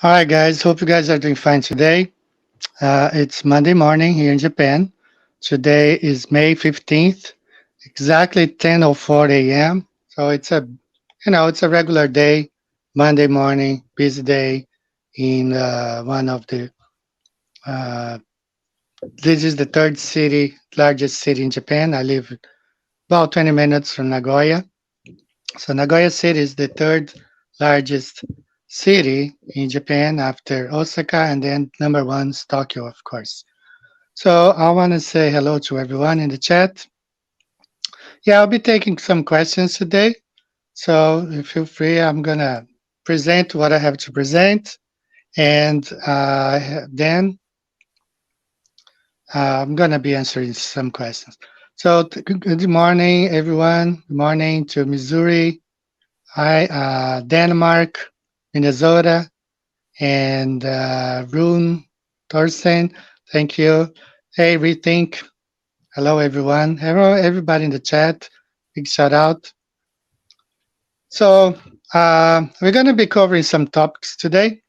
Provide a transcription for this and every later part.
All right, guys. Hope you guys are doing fine today. It's Monday morning here in Japan. Today is May 15th, exactly 10:04 a.m. So it's a regular day, Monday morning, busy day in one of the. Uh, this is the third city, largest city in Japan. I live about 20 minutes from Nagoya. So Nagoya City is the third largest city in Japan after Osaka, and then number one is Tokyo, of course. So I want to say hello to everyone in the chat. Yeah, I'll be taking some questions today. So feel free. I'm going to present what I have to present, and then I'm going to be answering some questions. So good morning, everyone. Good morning to Missouri, hi, Denmark, Minnesota, and Rune Thorsten. Thank you. Hey, Rethink. Hello, everyone. Hello, everybody in the chat. Big shout out. So we're going to be covering some topics today,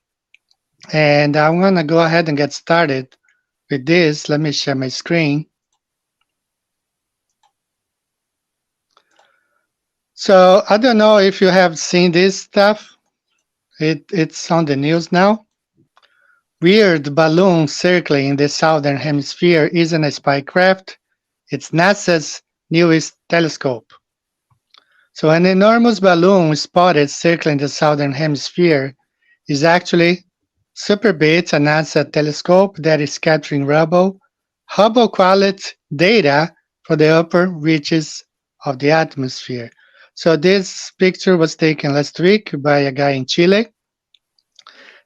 and I'm going to go ahead and get started with this. Let me share my screen. So I don't know if you have seen this stuff. It's on the news now. Weird balloon circling in the southern hemisphere isn't a spycraft. It's NASA's newest telescope. So an enormous balloon spotted circling the southern hemisphere is actually SuperBIT, a NASA telescope that is capturing Hubble quality data for the upper reaches of the atmosphere. So this picture was taken last week by a guy in Chile,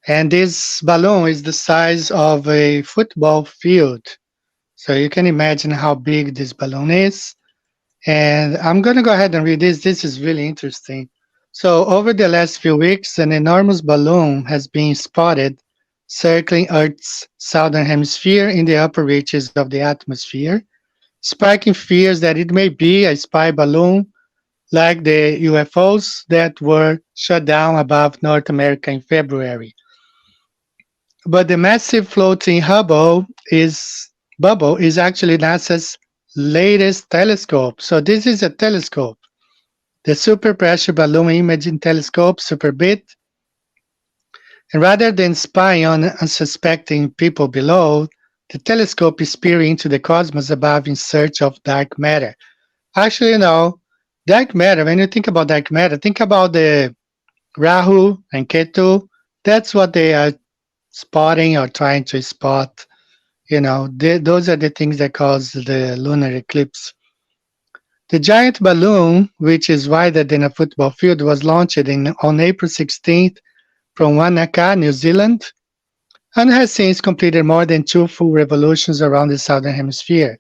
and this balloon is the size of a football field. So you can imagine how big this balloon is. And I'm going to go ahead and read this. This is really interesting. So, over the last few weeks, an enormous balloon has been spotted circling Earth's southern hemisphere in the upper reaches of the atmosphere, sparking fears that it may be a spy balloon like the UFOs that were shot down above North America in February. But the massive floating bubble is actually NASA's latest telescope. So this is a telescope, the Super Pressure Balloon Imaging Telescope, SuperBIT. And rather than spying on unsuspecting people below, the telescope is peering into the cosmos above in search of dark matter. Actually, dark matter, when you think about dark matter, think about the Rahu and Ketu. That's what they are spotting or trying to spot. Those are the things that cause the lunar eclipse. The giant balloon, which is wider than a football field, was launched on April 16th from Wanaka, New Zealand, and has since completed more than 2 full revolutions around the southern hemisphere.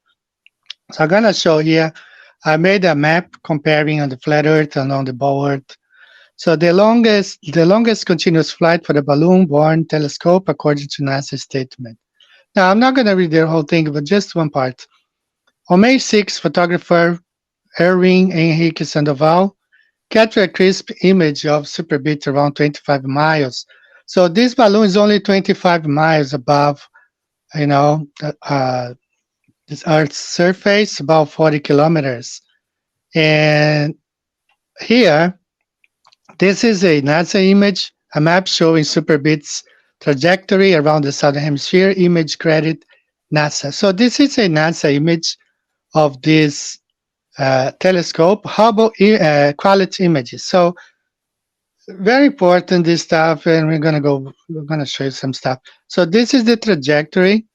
So I'm going to show here, I made a map comparing on the flat Earth and on the ball Earth. So the longest continuous flight for the balloon-borne telescope, according to NASA's statement. Now, I'm not going to read the whole thing, but just one part. On May 6, photographer Erwin Henrique Sandoval captured a crisp image of SuperBIT around 25 miles. So this balloon is only 25 miles above, this Earth's surface, about 40 kilometers. And here, this is a NASA image, a map showing SuperBIT's trajectory around the southern hemisphere, image credit NASA. So this is a NASA image of this telescope, Hubble quality images. So very important, this stuff, and we're gonna show you some stuff. So this is the trajectory.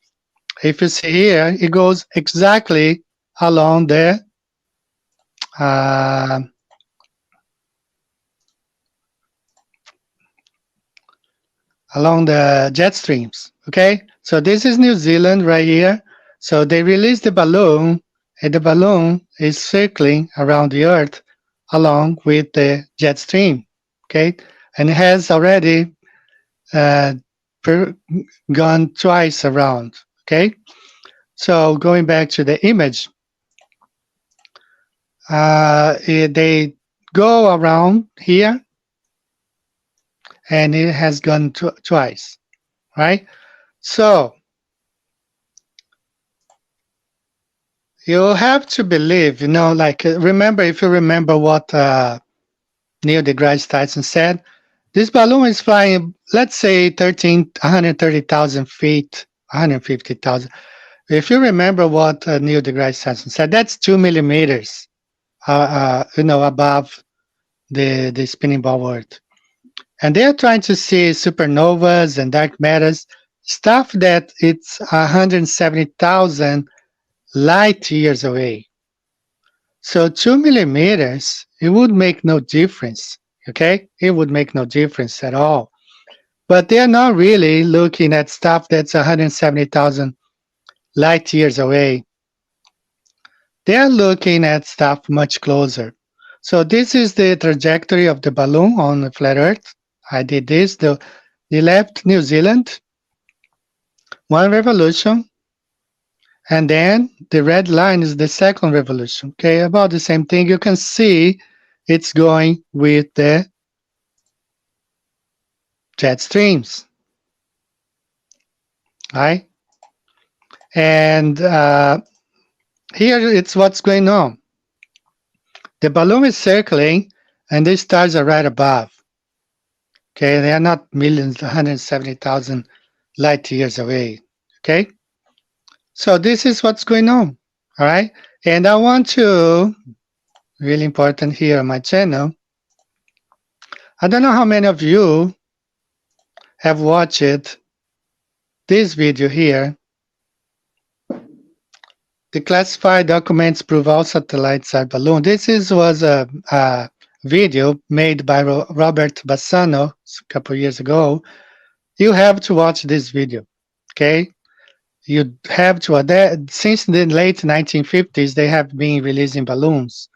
If you see here, it goes exactly along the jet streams. Okay, so this is New Zealand right here. So they released the balloon, and the balloon is circling around the Earth along with the jet stream. Okay, and it has already gone twice around. Okay, so going back to the image, they go around here, and it has gone twice, right? So you have to believe, remember, if you remember what Neil deGrasse Tyson said, this balloon is flying, let's say 130,000 feet, 150,000. If you remember what Neil deGrasse Tyson said, that's 2 millimeters, above the spinning ball Earth. And they're trying to see supernovas and dark matters, stuff that it's 170,000 light years away. So 2 millimeters, it would make no difference, okay? It would make no difference at all. But they're not really looking at stuff that's 170,000 light years away. They're looking at stuff much closer. So this is the trajectory of the balloon on the flat Earth. I did this. The left, New Zealand, 1 revolution. And then the red line is the second revolution. Okay, about the same thing. You can see it's going with the jet streams. Right? And here it's what's going on. The balloon is circling, and the stars are right above. Okay, they are not millions, 170,000 light years away. Okay, so this is what's going on. All right, and I want to, really important here on my channel, I don't know how many of you have watched this video here. The classified documents prove all satellites are balloon. Was a video made by Robert Bassano a couple years ago. You have to watch this video, okay? You have to since the late 1950s they have been releasing balloons,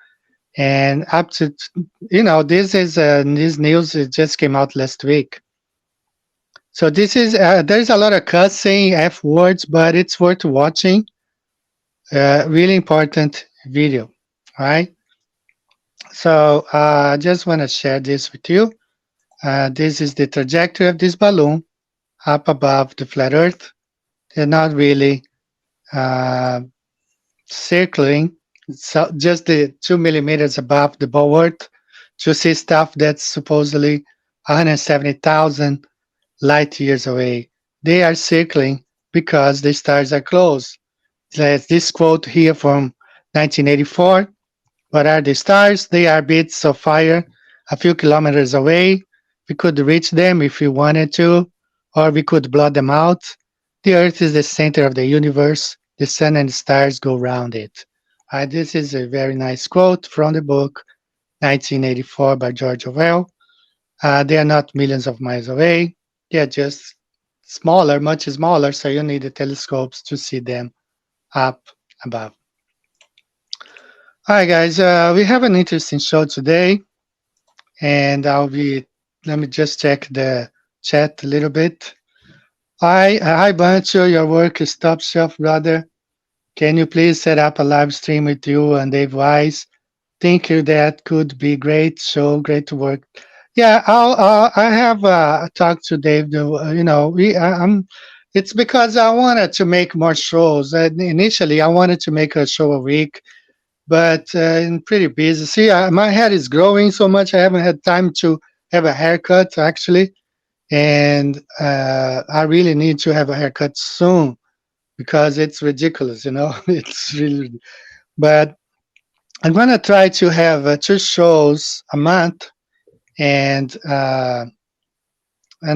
and up to this news it just came out last week. So this is there's a lot of cussing, f words, but it's worth watching. Really important video, all right? So I just want to share this with you. This is the trajectory of this balloon up above the flat Earth. They're not really uh, circling, so just the 2 millimeters above the bulwark to see stuff that's supposedly 170,000 light years away. They are circling because the stars are close. There's this quote here from 1984. What are the stars? They are bits of fire a few kilometers away. We could reach them if we wanted to, or we could blot them out. The Earth is the center of the universe. The sun and the stars go round it. This is a very nice quote from the book 1984 by George Orwell. They are not millions of miles away. They are just smaller, much smaller, so you need the telescopes to see them up above. All right, guys, we have an interesting show today, and let me just check the chat a little bit. Hi, Bancho, your work is top shelf, brother. Can you please set up a live stream with you and Dave Wise? Think that could be great show, great work. Yeah, I have talked to Dave. It's because I wanted to make more shows. Initially, I wanted to make a show a week, but I'm pretty busy. See, my head is growing so much. I haven't had time to have a haircut actually, and I really need to have a haircut soon because it's ridiculous. It's really. But I'm gonna try to have 2 shows a month, and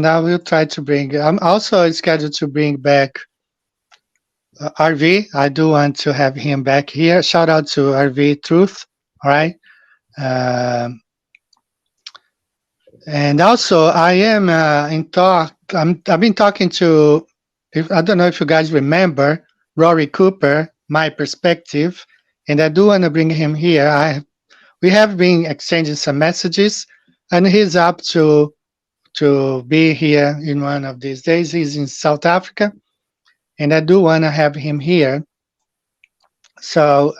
I will try to bring. I'm also scheduled to bring back RV. I do want to have him back here. Shout out to RV Truth. All right. Um, and also, I am in talk. I've been talking to. I don't know if you guys remember Rory Cooper, My Perspective, and I do want to bring him here. We have been exchanging some messages, and he's up to be here in one of these days. He's in South Africa, and I do want to have him here. So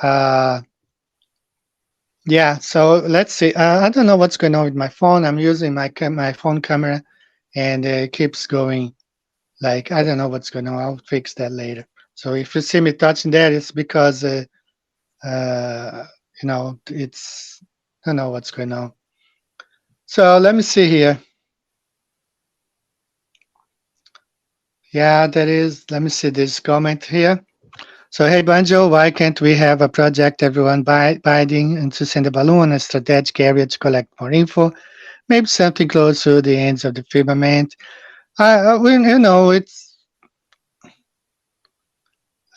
yeah, so let's see. I don't know what's going on with my phone. I'm using my phone camera, and it keeps going. Like I don't know what's going on. I'll fix that later. So if you see me touching that, it's because it's I don't know what's going on. So let me see here. Yeah, that is. Let me see this comment here. So, hey, Banjo, why can't we have a project everyone bidding and to send a balloon a strategic area to collect more info? Maybe something close to the ends of the firmament. It's.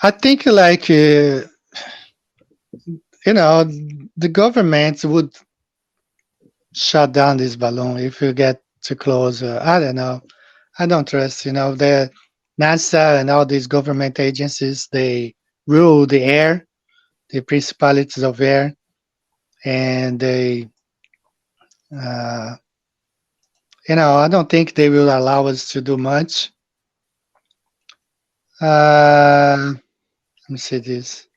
I think like the government would shut down this balloon if you get too close. I don't know. I don't trust. The NASA and all these government agencies. They rule the air, the principalities of air, and they, I don't think they will allow us to do much. Let me see this.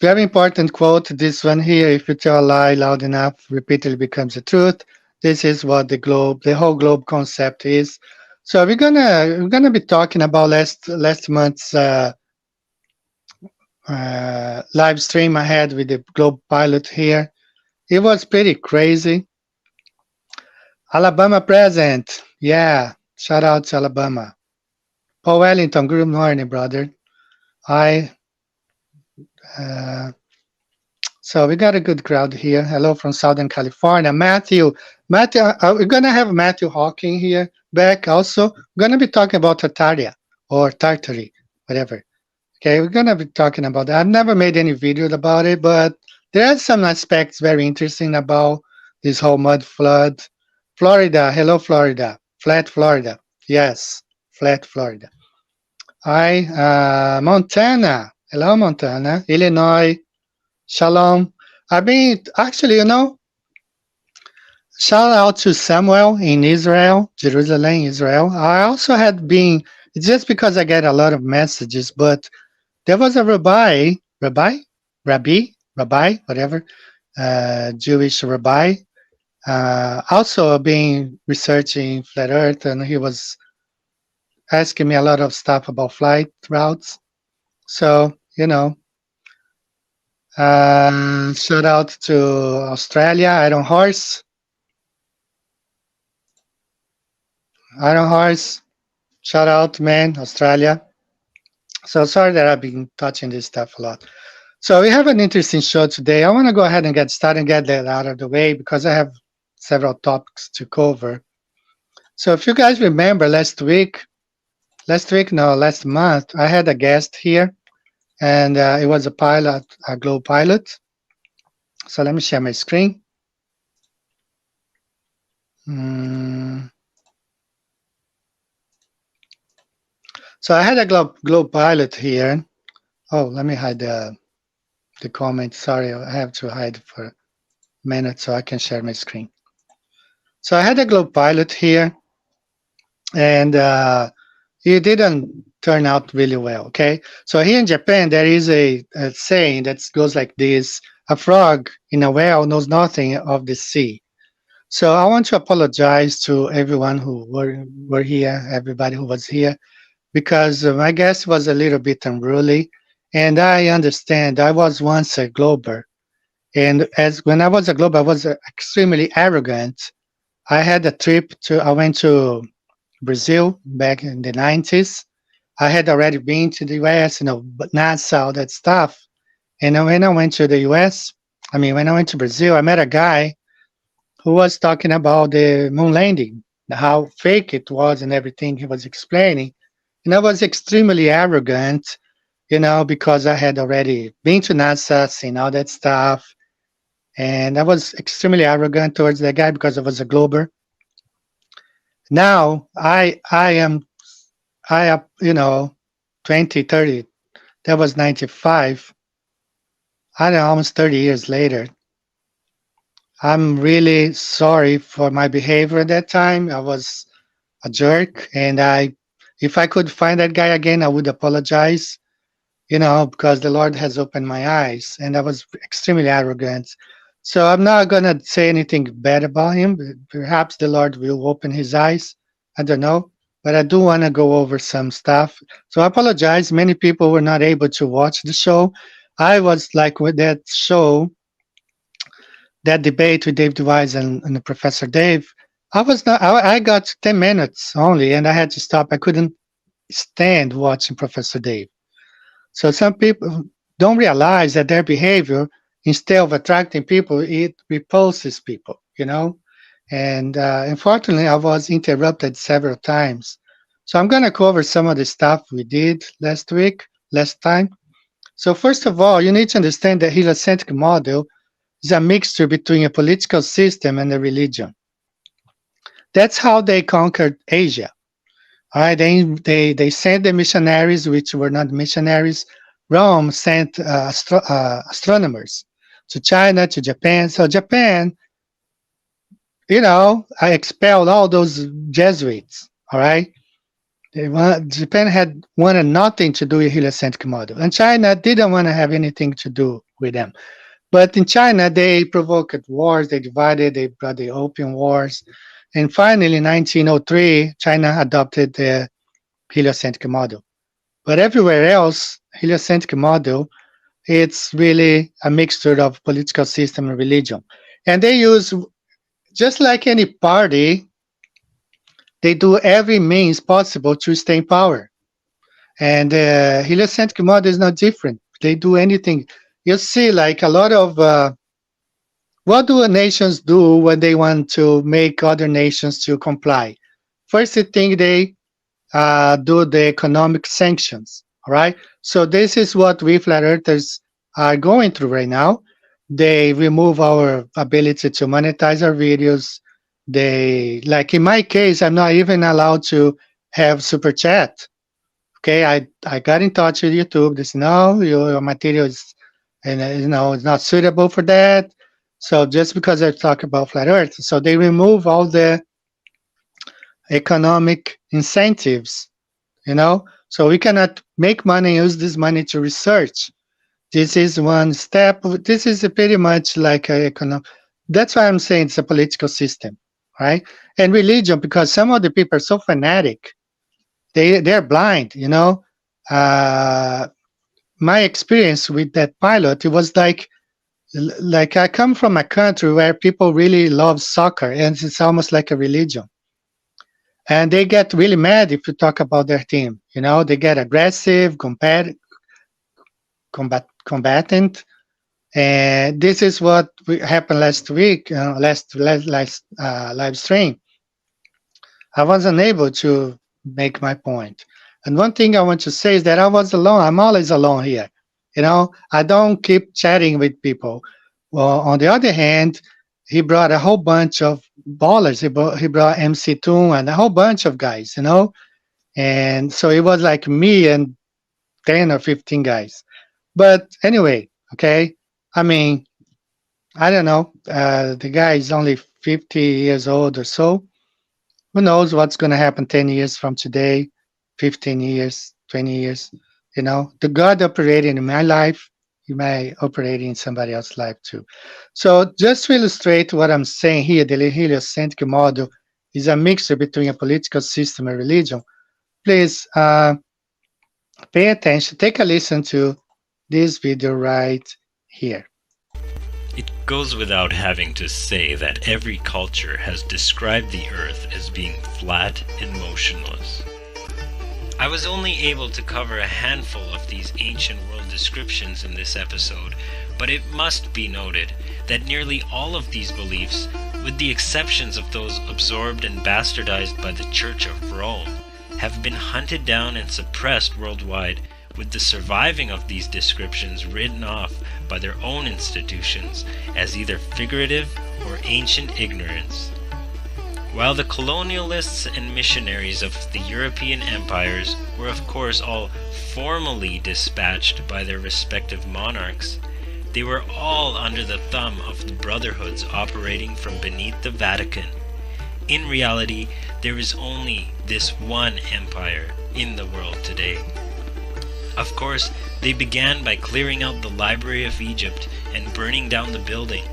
Very important quote, this one here. If you tell a lie loud enough, repeatedly becomes the truth. This is what the whole globe concept is. So we're gonna be talking about last month's live stream I had with the globe pilot here. It was pretty crazy. Alabama present. Yeah. Shout out to Alabama. Paul Wellington, good morning, brother. So we got a good crowd here. Hello from Southern California. Matthew, we're going to have Matthew Hawking here back also. We're going to be talking about Tartaria or Tartary, whatever. Okay, we're gonna be talking about that. I've never made any videos about it, but there are some aspects very interesting about this whole mud flood. Florida, hello Florida, flat Florida, yes, flat Florida. Hi, Montana, hello Montana, Illinois, shalom. I've been actually, shout out to Samuel in Israel, Jerusalem, Israel. I also had been, it's just because I get a lot of messages, but there was a rabbi, whatever, Jewish rabbi, also been researching flat Earth, and he was asking me a lot of stuff about flight routes. So, shout out to Australia, Iron Horse, shout out, man, Australia. So sorry that I've been touching this stuff a lot. So we have an interesting show today. I want to go ahead and get started and get that out of the way because I have several topics to cover. So if you guys remember last month, I had a guest here, and it was a pilot, a globe pilot. So let me share my screen. So I had a globe pilot here. Oh, let me hide the comment. Sorry, I have to hide for a minute so I can share my screen. So I had a globe pilot here, and it didn't turn out really well. Okay, so here in Japan there is a saying that goes like this: a frog in a well knows nothing of the sea. So I want to apologize to everyone who were here, everybody who was here, because my guest was a little bit unruly, and I understand. I was once a glober, and as when I was a glober, I was extremely arrogant. I went to Brazil back in the 90s. I had already been to the US, but NASA, all that stuff. And then when I went to the US, when I went to Brazil, I met a guy who was talking about the moon landing, how fake it was and everything he was explaining. And I was extremely arrogant, because I had already been to NASA, seen all that stuff. And I was extremely arrogant towards that guy because I was a glober. Now I have, 20, 30, that was 95. I don't know, almost 30 years later. I'm really sorry for my behavior at that time. I was a jerk, and if I could find that guy again, I would apologize, because the Lord has opened my eyes, and I was extremely arrogant. So I'm not going to say anything bad about him. Perhaps the Lord will open his eyes. I don't know. But I do want to go over some stuff. So I apologize. Many people were not able to watch the show. I was like with that show, that debate with Dave DeWise and Professor Dave. I was not. I got 10 minutes only, and I had to stop. I couldn't stand watching Professor Dave. So some people don't realize that their behavior, instead of attracting people, it repulses people, And unfortunately, I was interrupted several times. So I'm going to cover some of the stuff we did last time. So first of all, you need to understand that heliocentric model is a mixture between a political system and a religion. That's how they conquered Asia. All right, they sent the missionaries, which were not missionaries. Rome sent astronomers to China, to Japan. So Japan, I expelled all those Jesuits. All right, Japan had wanted nothing to do with heliocentric model, and China didn't want to have anything to do with them. But in China, they provoked wars. They divided. They brought the Opium Wars, and finally, in 1903, China adopted the heliocentric model. But everywhere else, heliocentric model, it's really a mixture of political system and religion. And they use, just like any party, they do every means possible to stay in power. And heliocentric model is not different. They do anything. You see, like a lot of, what do nations do when they want to make other nations to comply? First thing they do the economic sanctions, all right? So this is what we flat earthers are going through right now. They remove our ability to monetize our videos. They, like in my case, I'm not even allowed to have super chat. Okay, I got in touch with YouTube. They said, no, your material is, and it's not suitable for that. So just because I talk about flat Earth, so they remove all the economic incentives. So we cannot make money, use this money to research. This is one step. This is pretty much like a economic. That's why I'm saying it's a political system, right? And religion, because some of the people are so fanatic, they're blind. Uh, my experience with that pilot, it was like I come from a country where people really love soccer, and it's almost like a religion. And they get really mad if you talk about their team. They get aggressive, combatant. And this is what happened last week, last live stream. I wasn't able to make my point. And one thing I want to say is that I was alone. I'm always alone here. I don't keep chatting with people. Well, on the other hand, he brought a whole bunch of ballers. He brought MC Toon and a whole bunch of guys, And so it was like me and 10 or 15 guys. But anyway, okay. I mean, I don't know. The guy is only 50 years old or so. Who knows what's going to happen 10 years from today, 15 years, 20 years? The God operating in my life, He may operate in somebody else's life too. So just to illustrate what I'm saying here, the heliocentric model is a mixture between a political system and religion. Please pay attention, take a listen to this video right here. It goes without having to say that every culture has described the Earth as being flat and motionless. I was only able to cover a handful of these ancient world descriptions in this episode, but it must be noted that nearly all of these beliefs, with the exceptions of those absorbed and bastardized by the Church of Rome, have been hunted down and suppressed worldwide, with the surviving of these descriptions written off by their own institutions as either figurative or ancient ignorance. While the colonialists and missionaries of the European empires were of course all formally dispatched by their respective monarchs, they were all under the thumb of the brotherhoods operating from beneath the Vatican. In reality, there is only this one empire in the world today. Of course, they began by clearing out the Library of Egypt and burning down the building.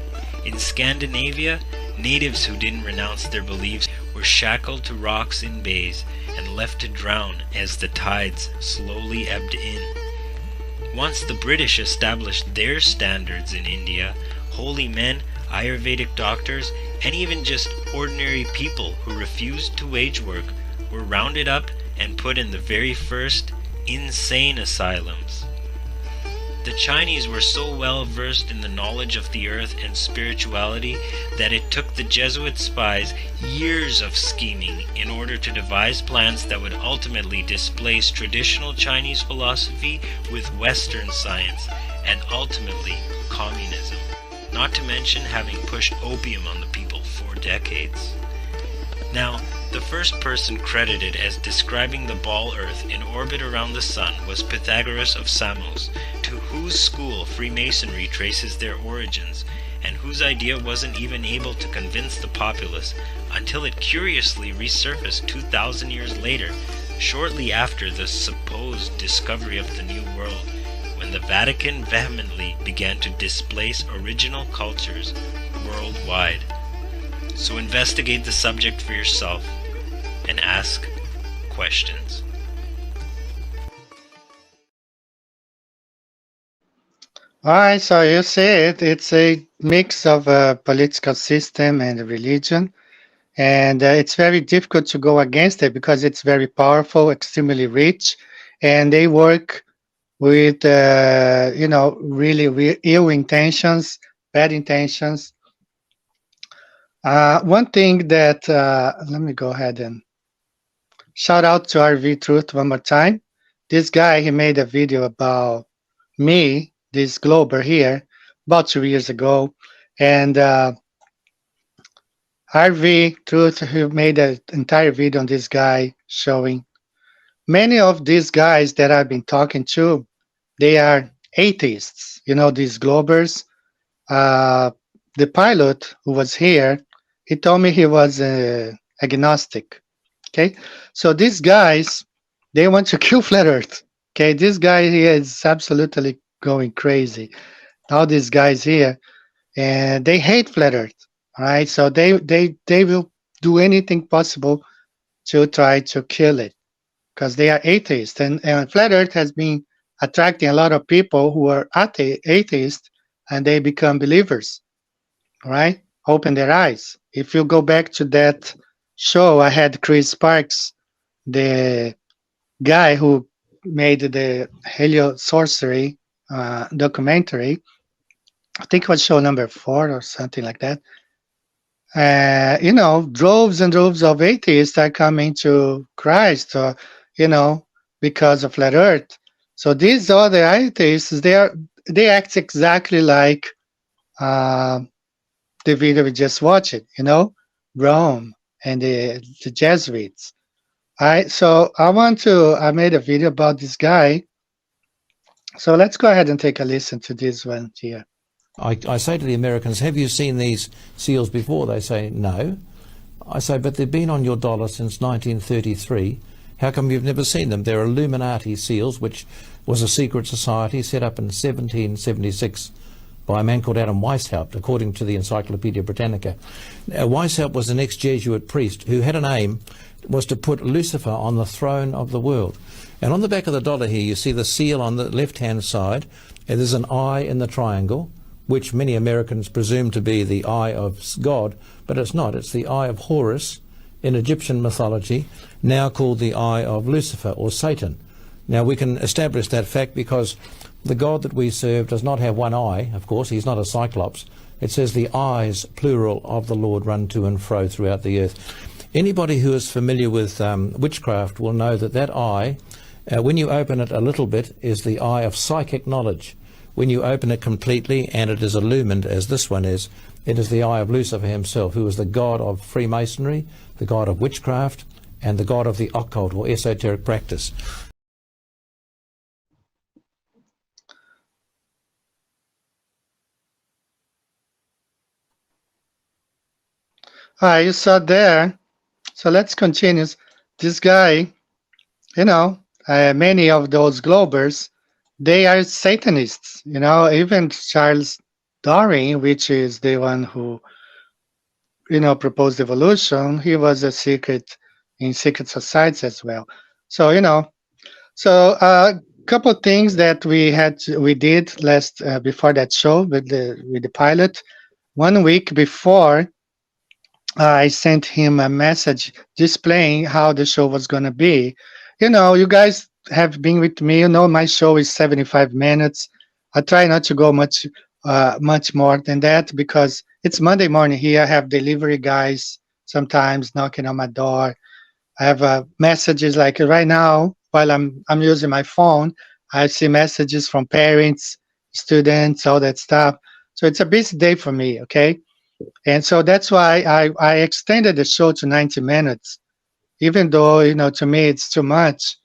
In Scandinavia, natives who didn't renounce their beliefs were shackled to rocks in bays and left to drown as the tides slowly ebbed in. Once the British established their standards in India, holy men, Ayurvedic doctors, and even just ordinary people who refused to wage work were rounded up and put in the very first insane asylums. The Chinese were so well versed in the knowledge of the earth and spirituality that it took the Jesuit spies years of scheming in order to devise plans that would ultimately displace traditional Chinese philosophy with Western science and ultimately communism, not to mention having pushed opium on the people for decades. Now, the first person credited as describing the ball Earth in orbit around the Sun was Pythagoras of Samos, to whose school Freemasonry traces their origins, and whose idea wasn't even able to convince the populace until it curiously resurfaced 2,000 years later, shortly after the supposed discovery of the New World, when the Vatican vehemently began to displace original cultures worldwide. So investigate the subject for yourself and ask questions. All right, so you see it's a mix of a political system and a religion. And it's very difficult to go against it because it's very powerful, extremely rich, and they work with, really ill intentions, bad intentions. One thing that, let me go ahead and shout out to RV Truth one more time. this guy, he made a video about me, this glober here, about 2 years ago. And Harvey Truth, who made an entire video on this guy showing many of these guys that I've been talking to, they are atheists. You know, these globers. Uh, the pilot who was here, he told me he was agnostic. Okay, so these guys, they want to kill flat Earth. Okay, this guy here is absolutely going crazy. All these guys here, and they hate flat Earth. All right, so they will do anything possible to try to kill it because they are atheists, and flat Earth has been attracting a lot of people who are atheists, and they become believers. All right, open their eyes. If you go back to that show, I had Chris Sparks, the guy who made the heliosorcery documentary. I think it was show number 4 or something like that. You know, droves and droves of atheists are coming to Christ, or you know, because of flat Earth. So these other atheists, they act exactly like uh, the video we just watched. You know, Rome and the Jesuits. All right, so I made a video about this guy. So let's go ahead and take a listen to this one here. I say to the Americans, have you seen these seals before? They say, no. I say, but they've been on your dollar since 1933. How come you've never seen them? They're Illuminati seals, which was a secret society set up in 1776 by a man called Adam Weishaupt, according to the Encyclopedia Britannica. Now, Weishaupt was an ex-Jesuit priest who had an aim, was to put Lucifer on the throne of the world. And on the back of the dollar here, you see the seal on the left-hand side, and there's an eye in the triangle, which many Americans presume to be the eye of God, but it's not. It's the eye of Horus in Egyptian mythology, now called the eye of Lucifer or Satan. Now we can establish that fact because the God that we serve does not have one eye, of course. He's not a cyclops. It says the eyes, plural, of the Lord run to and fro throughout the earth. Anybody who is familiar with witchcraft will know that that eye, when you open it a little bit, is the eye of psychic knowledge. When you open it completely and it is illumined, as this one is, it is the eye of Lucifer himself, who is the god of Freemasonry, the god of witchcraft, and the god of the occult or esoteric practice. All right, you saw there. So let's continue. This guy, you know, many of those globers, they are Satanists. You know, even Charles Darwin, which is the one who, you know, proposed evolution, he was a secret in secret societies as well. So, you know, so a couple of things that we did last before that show with the pilot. 1 week before, I sent him a message displaying how the show was going to be. You know, you guys have been with me. You know, my show is 75 minutes. I try not to go much more than that because it's Monday morning here. I have delivery guys sometimes knocking on my door. I have messages like right now while I'm using my phone. I see messages from parents, students, all that stuff. So it's a busy day for me. Okay. And so that's why I extended the show to 90 minutes, even though, you know, to me it's too much.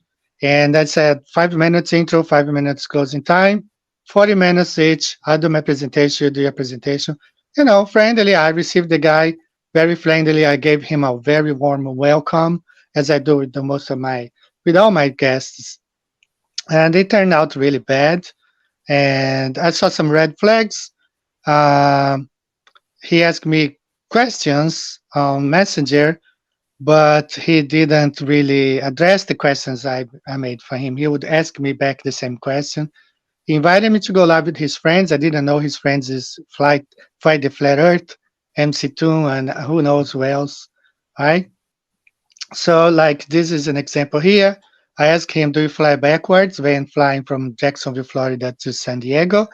And I said 5 minutes intro, 5 minutes closing time, 40 minutes each. I'll do my presentation, you do your presentation. You know, friendly. I received the guy very friendly. I gave him a very warm welcome, as I do with with all my guests. And it turned out really bad. And I saw some red flags. He asked me questions on Messenger, but he didn't really address the questions I made for him. He would ask me back the same question. He invited me to go live with his friends. I didn't know his friends is Fight the Flat Earth, MC2, and who knows who else. All right. So, like, this is an example here. I asked him, do you fly backwards when flying from Jacksonville, Florida to San Diego?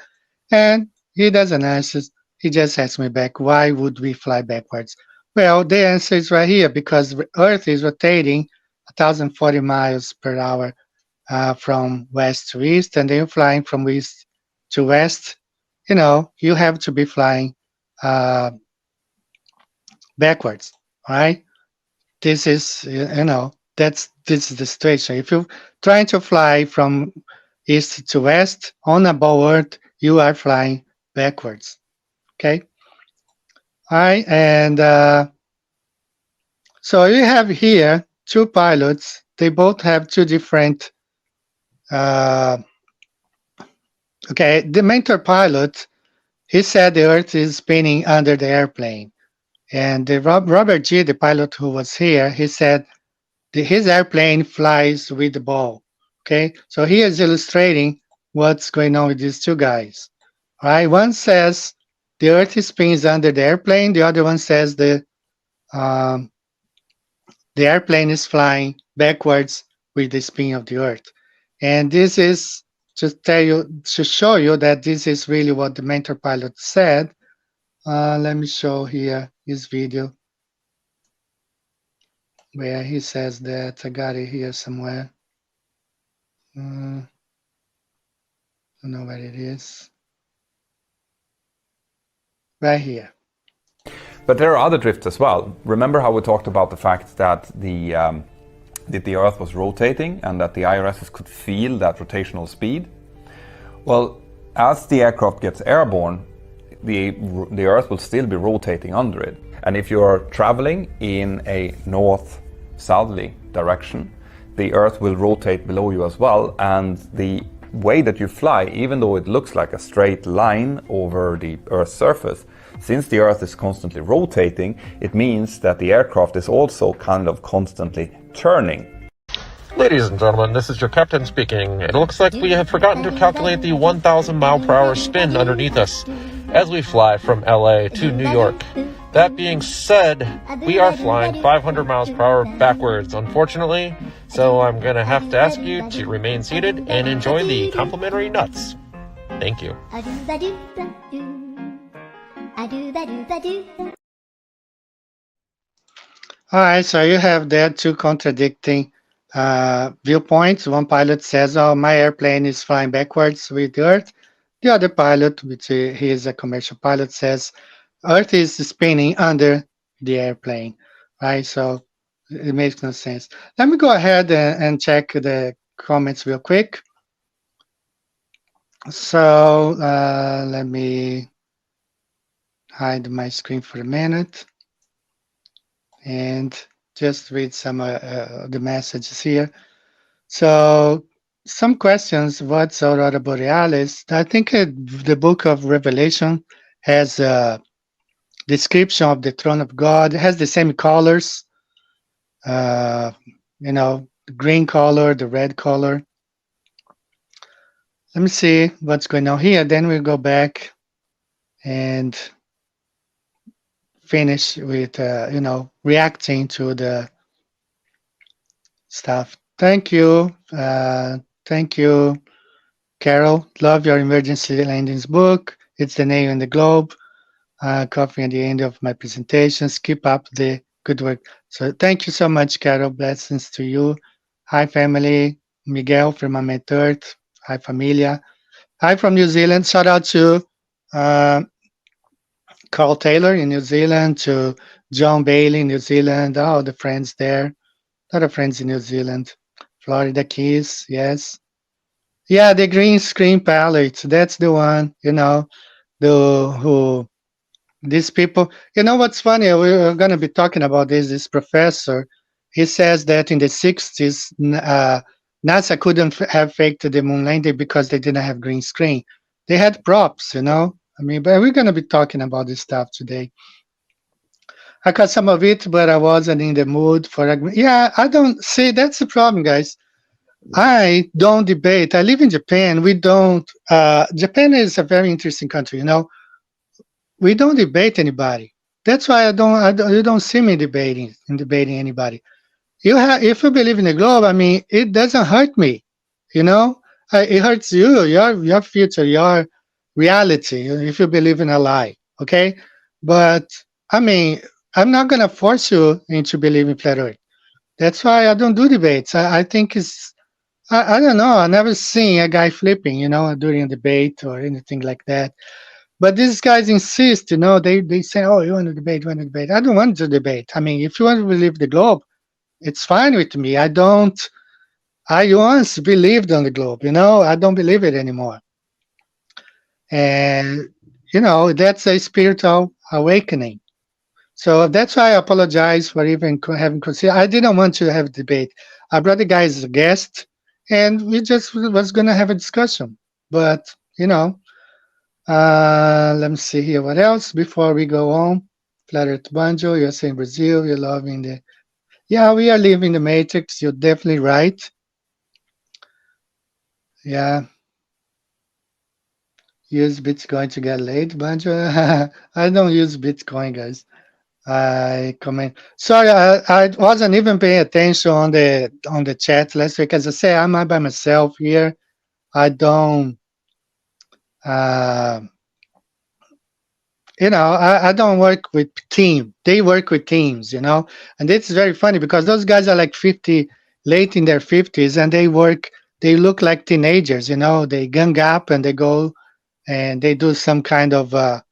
And he doesn't answer. He just asked me back, why would we fly backwards? Well, the answer is right here, because Earth is rotating 1,040 miles per hour from west to east, and then you're flying from east to west, you have to be flying backwards, right? This is, this is the situation. If you're trying to fly from east to west on a board, you are flying backwards. Okay. All right. And so you have here two pilots. They both have two different. Okay. The mentor pilot, he said the Earth is spinning under the airplane. And Robert G., the pilot who was here, he said his airplane flies with the ball. Okay, so he is illustrating what's going on with these two guys. All right, one says the Earth spins under the airplane. The other one says the airplane is flying backwards with the spin of the Earth. And this is to show you that this is really what the mentor pilot said. Let me show here his video where he says that. I got it here somewhere. I don't know where it is. Right here. But there are other drifts as well. Remember how we talked about the fact that the Earth was rotating and that the IRSs could feel that rotational speed? Well, as the aircraft gets airborne, the Earth will still be rotating under it. And if you're traveling in a north-southerly direction, the Earth will rotate below you as well, and the way that you fly, even though it looks like a straight line over the Earth's surface, since the Earth is constantly rotating, it means that the aircraft is also kind of constantly turning. Ladies and gentlemen, this is your captain speaking. It looks like we have forgotten to calculate the 1,000 mile per hour spin underneath us as we fly from LA to New York. That being said, we are flying 500 miles per hour backwards, unfortunately, so I'm going to have to ask you to remain seated and enjoy the complimentary nuts. Thank you. All right, so you have there two contradicting viewpoints. One pilot says, "Oh, my airplane is flying backwards with the Earth." The other pilot, which he is a commercial pilot, says, "Earth is spinning under the airplane." Right, so it makes no sense. Let me go ahead and check the comments real quick. So let me hide my screen for a minute and just read some of the messages here. So some questions. What's Aurora Borealis? I think the book of Revelation has a description of the throne of God. It has the same colors, the green color, the red color. Let me see what's going on here. Then we'll go back and finish with, reacting to the stuff. Thank you. Thank you, Carol. Love your emergency landings book. It's the nail in the globe. Coffee at the end of my presentations. Keep up the good work. So thank you so much, Carol. Blessings to you. Hi, family. Miguel from Amelia Earhart. Hi, familia. Hi from New Zealand. Shout out to Carl Taylor in New Zealand, to John Bailey in New Zealand. Oh, the friends there. A lot of friends in New Zealand. Florida Keys, yes. Yeah, the green screen palette. That's the one, these people. You know what's funny? We're going to be talking about this professor. He says that in the 60s, NASA couldn't have faked the moon landing because they didn't have green screen. They had props, but we're going to be talking about this stuff today. I got some of it, but I wasn't in the mood for it. Yeah, I don't see. That's the problem, guys. I don't debate. I live in Japan. We don't. Japan is a very interesting country. We don't debate anybody. That's why you don't see me debating anybody. If you believe in the globe, it doesn't hurt me. It hurts you, your future, your reality. If you believe in a lie, okay. But I'm not gonna force you into believing flat Earth. That's why I don't do debates. I think it's I don't know. I never seen a guy flipping, during a debate or anything like that. But these guys insist, they say, "Oh, you want to debate? You want to debate?" I don't want to debate. I mean, if you want to believe the globe, it's fine with me. I don't. I once believed on the globe, I don't believe it anymore. And, that's a spiritual awakening. So that's why I apologize for even having considered. I didn't want to have a debate. I brought the guy as a guest, and we just was going to have a discussion. But, let me see here. What else before we go on? Flat Earth Banjo, you're saying Brazil, you're loving the. Yeah, we are living the matrix. You're definitely right. Yeah. Use Bitcoin to get laid, Banjo. I don't use Bitcoin, guys. I comment. Sorry, I wasn't even paying attention on the chat last week. As I say, I'm by myself here. I don't. Uh, I don't work with team. They work with teams, and it's very funny because those guys are like 50, late in their 50s, and they look like teenagers, they gang up and they go and they do some kind of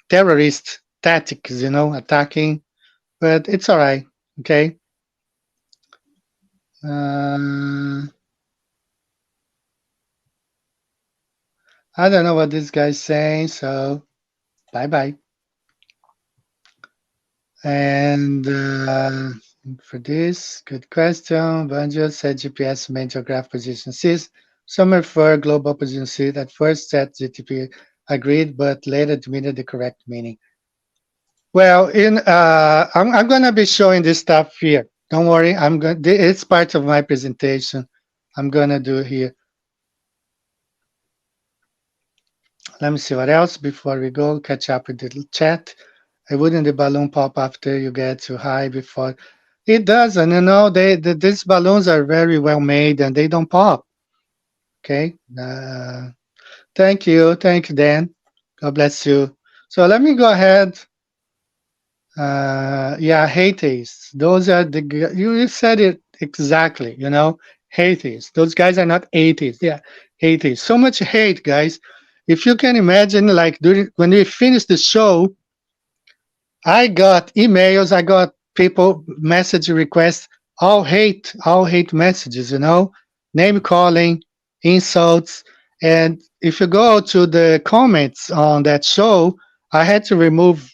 terrorist tactics, attacking, but it's all right. Okay. I don't know what this guy's saying, so bye bye. And for this, good question. Banjo said GPS main geographic position Cs. Some refer global position C. At first, said GTP agreed, but later admitted the correct meaning. Well, I'm gonna be showing this stuff here. Don't worry, it's part of my presentation. I'm gonna do here. Let me see what else before we go. Catch up with the chat. Wouldn't the balloon pop after you get too high before? It doesn't, these balloons are very well made and they don't pop. Okay. Thank you, Dan. God bless you. So let me go ahead. Yeah, Hades. Those are you said it exactly. Hades. Those guys are not atheists. Yeah, Hades. So much hate, guys. If you can imagine, like when we finished the show, I got emails, I got people message requests, all hate messages, name calling, insults. And if you go to the comments on that show, I had to remove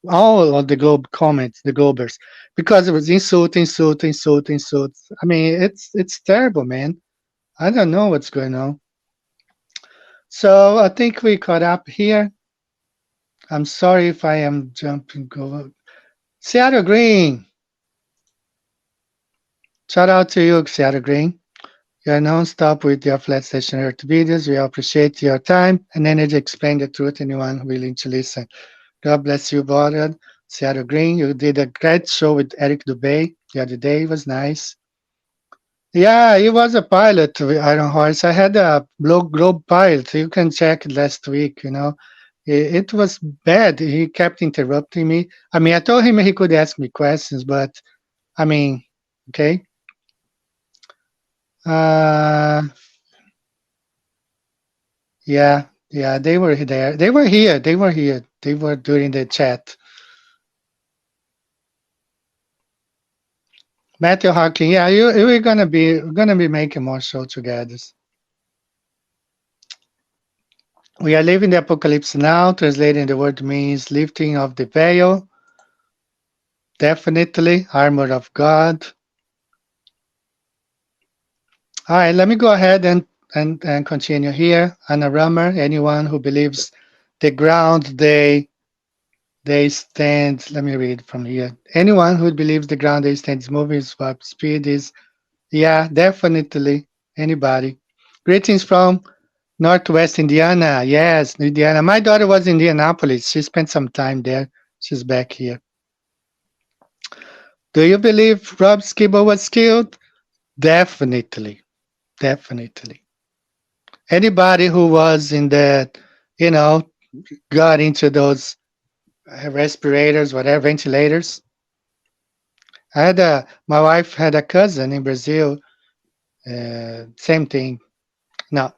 all of the globe comments, the globers, because it was insult. I mean, it's terrible, man. I don't know what's going on. So I think we caught up here. I'm sorry if I am jumping over. Seattle Green. Shout out to you, Seattle Green. You're non-stop with your flat station Earth videos. We appreciate your time and energy explain the truth to anyone willing to listen. God bless you, brother. Seattle Green, you did a great show with Eric Dubay the other day. It was nice. Yeah, he was a pilot with Iron Horse. I had a Globe pilot. You can check it last week, It was bad. He kept interrupting me. I mean, I told him he could ask me questions, but I mean, okay. Yeah, they were there. They were here. They were during the chat. Matthew Hawking. Yeah, we're gonna be making more show together. We are living the apocalypse now. Translating the word means lifting of the veil. Definitely, armor of God. All right, let me go ahead and continue here. Anna Rummer, anyone who believes the ground they stand, let me read from here. Anyone who believes the ground they stand is moving at warp speed is, yeah, definitely anybody. Greetings from Northwest Indiana. Yes, Indiana. My daughter was in Indianapolis. She spent some time there. She's back here. Do you believe Rob Skibble was killed? Definitely. Anybody who was in that, got into those respirators, whatever, ventilators. My wife had a cousin in Brazil. Same thing. Now,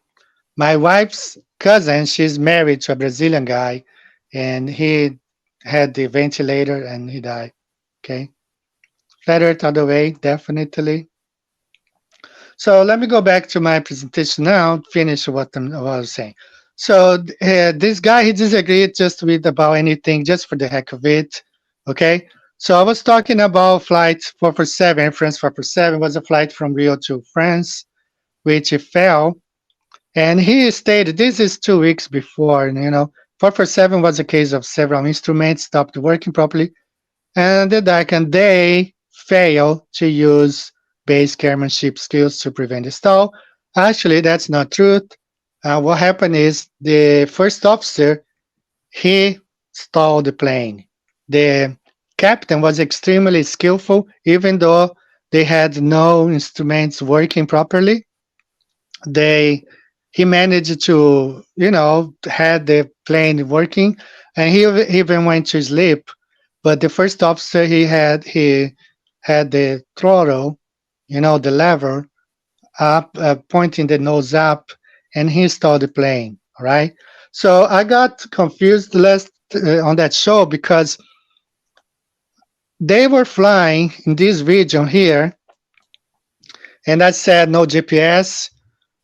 my wife's cousin, she's married to a Brazilian guy, and he had the ventilator and he died. Okay. Flat Earth all the way, definitely. So let me go back to my presentation now, finish what I was saying. So this guy, he disagreed just with about anything, just for the heck of it. Okay. So I was talking about flight 447, France 447 was a flight from Rio to France, which it fell. And he stated this is 2 weeks before, and 447 was a case of several instruments stopped working properly, and they fail to use base airmanship skills to prevent the stall. Actually, that's not true. What happened is the first officer, he stalled the plane. The captain was extremely skillful, even though they had no instruments working properly. He managed to, had the plane working, and he even went to sleep. But the first officer, he had the throttle, the lever up, pointing the nose up, and he stalled the plane. All right. So I got confused last on that show because they were flying in this region here, and I said no GPS,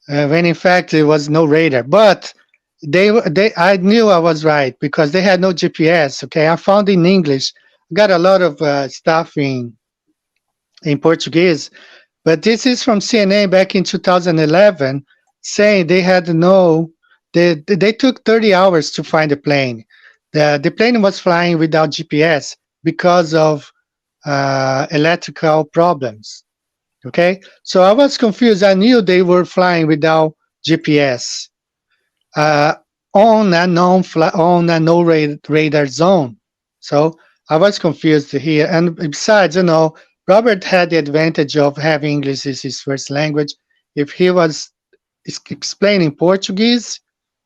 when in fact it was no radar. But I knew I was right because they had no GPS. Okay, I found in English. I got a lot of stuff in Portuguese, but this is from CNN back in 2011, saying they had they took 30 hours to find the plane. The plane was flying without GPS because of electrical problems. Okay, so I was confused. I knew they were flying without GPS uh, on a no radar zone. So I was confused here. And besides, Robert had the advantage of having English as his first language. If he was explaining Portuguese,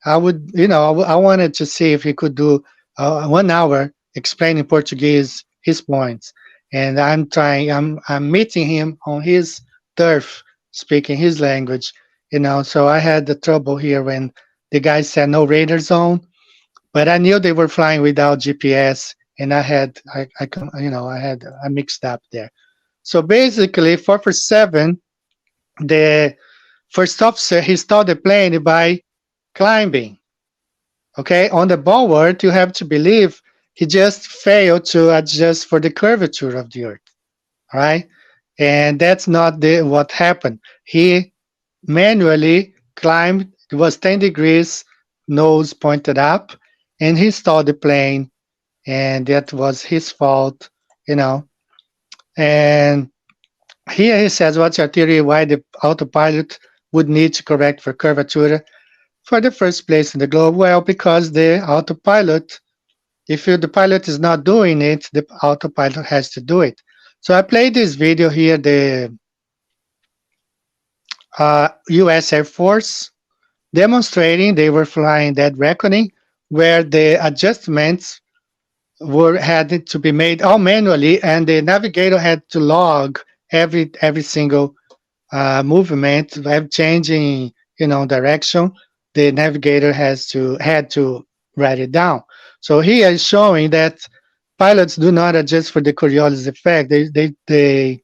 I would, I wanted to see if he could do 1 hour explaining Portuguese his points. And I'm meeting him on his turf, speaking his language, So I had the trouble here when the guy said no radar zone, but I knew they were flying without GPS, and I mixed up there. So basically, 447, the first officer, he stalled the plane by climbing. Okay, on the bollard, you have to believe he just failed to adjust for the curvature of the Earth. All right, and that's not what happened. He manually climbed. It was 10 degrees, nose pointed up, and he stalled the plane, and that was his fault, And here he says, what's your theory why the autopilot would need to correct for curvature for the first place in the globe? Well, because the autopilot, if the pilot is not doing it, the autopilot has to do it. So I played this video here, the U.S. Air Force demonstrating they were flying that reckoning where the adjustments had to be made all manually, and the navigator had to log every single movement, changing direction. The navigator had to write it down. So here is showing that pilots do not adjust for the Coriolis effect. They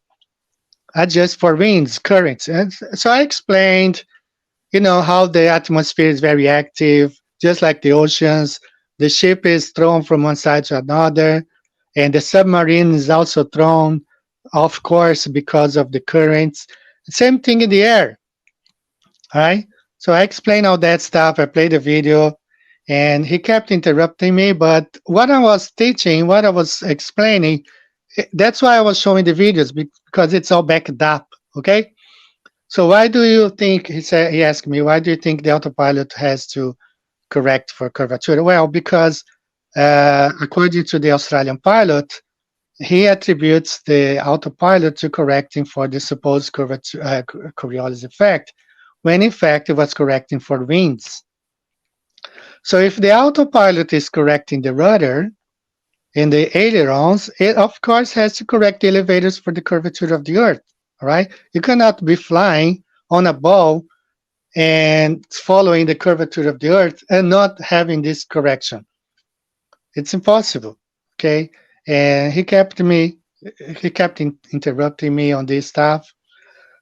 adjust for winds, currents. And so I explained, how the atmosphere is very active, just like the oceans. The ship is thrown from one side to another, and the submarine is also thrown, of course, because of the currents. Same thing in the air. All right. So I explained all that stuff. I played the video, and he kept interrupting me. But what I was teaching, what I was explaining, that's why I was showing the videos, because it's all backed up. Okay. So why do you think, he asked me, why do you think the autopilot has to correct for curvature? Well, because according to the Australian pilot, he attributes the autopilot to correcting for the supposed Coriolis effect, when in fact it was correcting for winds. So if the autopilot is correcting the rudder in the ailerons, it of course has to correct the elevators for the curvature of the Earth. All right, you cannot be flying on a ball and following the curvature of the Earth and not having this correction. It's impossible. Okay, and he kept interrupting me on this stuff.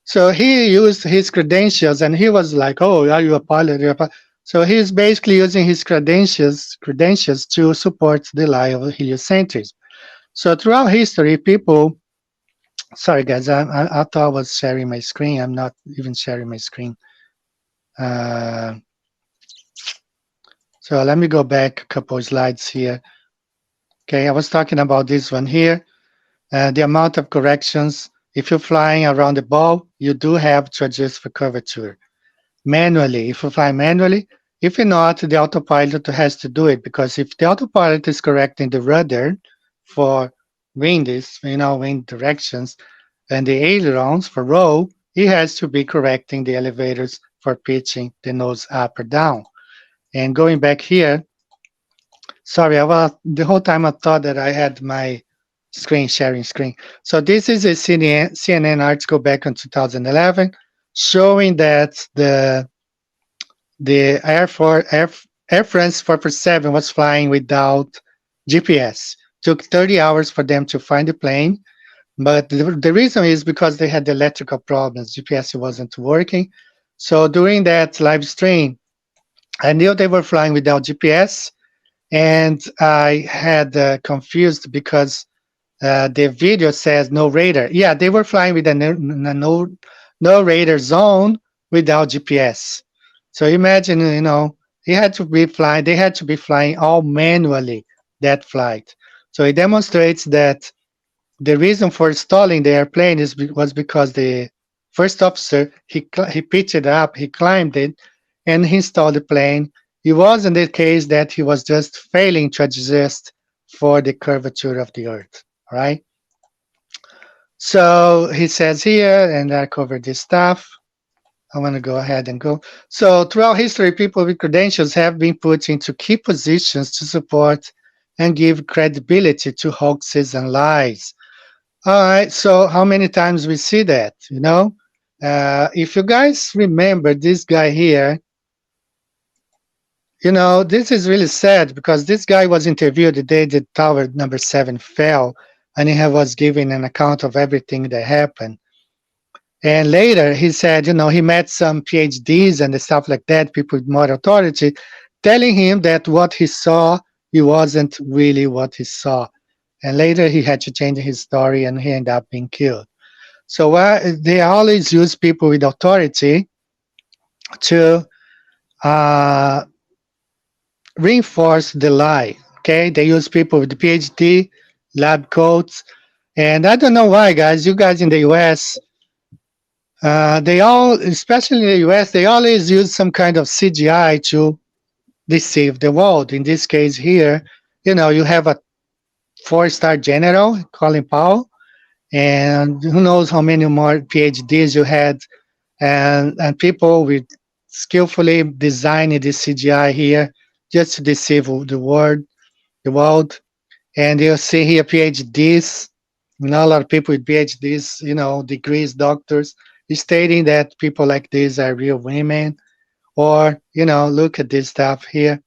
So he used his credentials, and he was like, "Oh, are you a pilot? You're a pilot." So he's basically using his credentials to support the lie of heliocentrism. So throughout history, people. Sorry, guys, I thought I was sharing my screen. I'm not even sharing my screen. Uh, so let me go back a couple of slides here. Okay, I was talking about this one here. The amount of corrections. If you're flying around the ball, you do have to adjust for curvature manually. If you fly manually, if you're not, the autopilot has to do it, because if the autopilot is correcting the rudder for wind directions, and the ailerons for roll, he has to be correcting the elevators for pitching the nose up or down. And going back here, sorry, the whole time I thought that I had my sharing screen. So this is a CNN article back in 2011 showing that the Air France 447 was flying without GPS. Took 30 hours for them to find the plane, but the reason is because they had electrical problems. GPS wasn't working. So during that live stream, I knew they were flying without GPS, and I had confused because the video says no radar. Yeah, they were flying with a no radar zone without GPS. So imagine, they had to be flying all manually that flight. So it demonstrates that the reason for stalling the airplane was because the first officer, he pitched it up, he climbed it, and he stalled the plane. It wasn't the case that he was just failing to adjust for the curvature of the Earth. All right. So he says here, and I covered this stuff. I want to go ahead and go. So throughout history, people with credentials have been put into key positions to support and give credibility to hoaxes and lies. All right, so how many times we see that, if you guys remember this guy here, this is really sad because this guy was interviewed the day the tower number 7 fell, and he was giving an account of everything that happened. And later he said, he met some PhDs and stuff like that, people with more authority, telling him that what he saw, it wasn't really what he saw. And later he had to change his story, and he ended up being killed. So they always use people with authority to reinforce the lie. Okay, they use people with PhD, lab coats, and I don't know why, guys. You guys in the US, especially in the US, they always use some kind of CGI to deceive the world. In this case here, you have a 4-star general, Colin Powell, and who knows how many more PhDs you had, and people with skillfully designing this CGI here just to deceive the world. And you'll see here PhDs, a lot of people with PhDs, degrees, doctors, stating that people like this are real women, or look at this stuff here.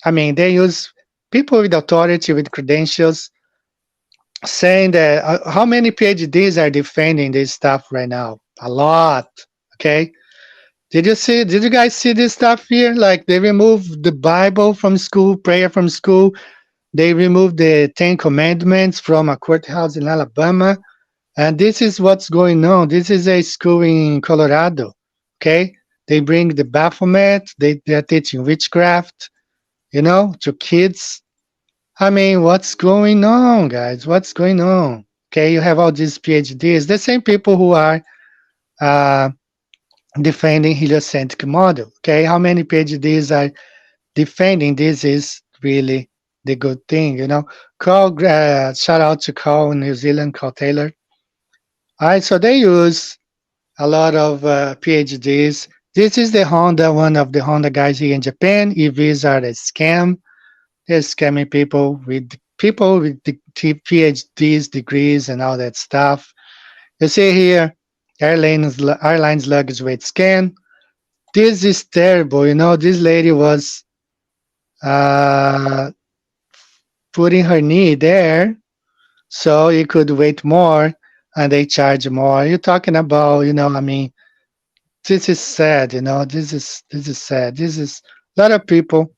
I mean, they use people with authority, with credentials, saying that how many PhDs are defending this stuff right now? A lot. Okay. Did you guys see this stuff here? Like, they removed the Bible from school, prayer from school. They removed the 10 Commandments from a courthouse in Alabama. And this is what's going on. This is a school in Colorado. Okay. They bring the Baphomet. They're teaching witchcraft, to kids. I mean, what's going on, guys? What's going on? Okay, you have all these PhDs, the same people who are defending heliocentric model. Okay, how many PhDs are defending this is really the good thing, Carl, shout out to Carl in New Zealand, Carl Taylor. All right, so they use a lot of PhDs. This is the one of the Honda guys here in Japan. EVs are a scam. They're scamming people with the PhDs, degrees, and all that stuff. You see here, airlines luggage weight scan. This is terrible. This lady was putting her knee there so you could wait more and they charge more. You're talking about, this is sad, this is sad. This is a lot of people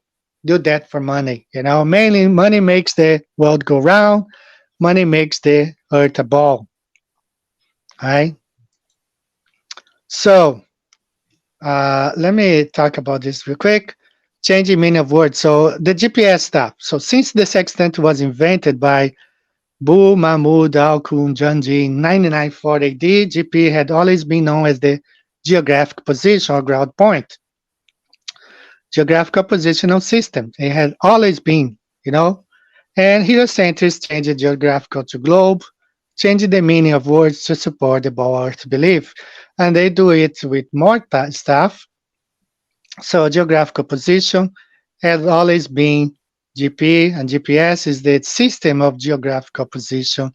do that for money, Mainly money makes the world go round, money makes the earth a ball. All right. So let me talk about this real quick. Changing meaning of words. So the GPS stuff. So since the sextant was invented by Bu Mahmud Al-Kun Junji in 9940 AD, GP had always been known as the geographic position or ground point. Geographical positional system. It had always been, And heliocentrists changed geographical to globe, changing the meaning of words to support the ball earth belief. And they do it with more stuff. So geographical position has always been GP, and GPS is the system of geographical position.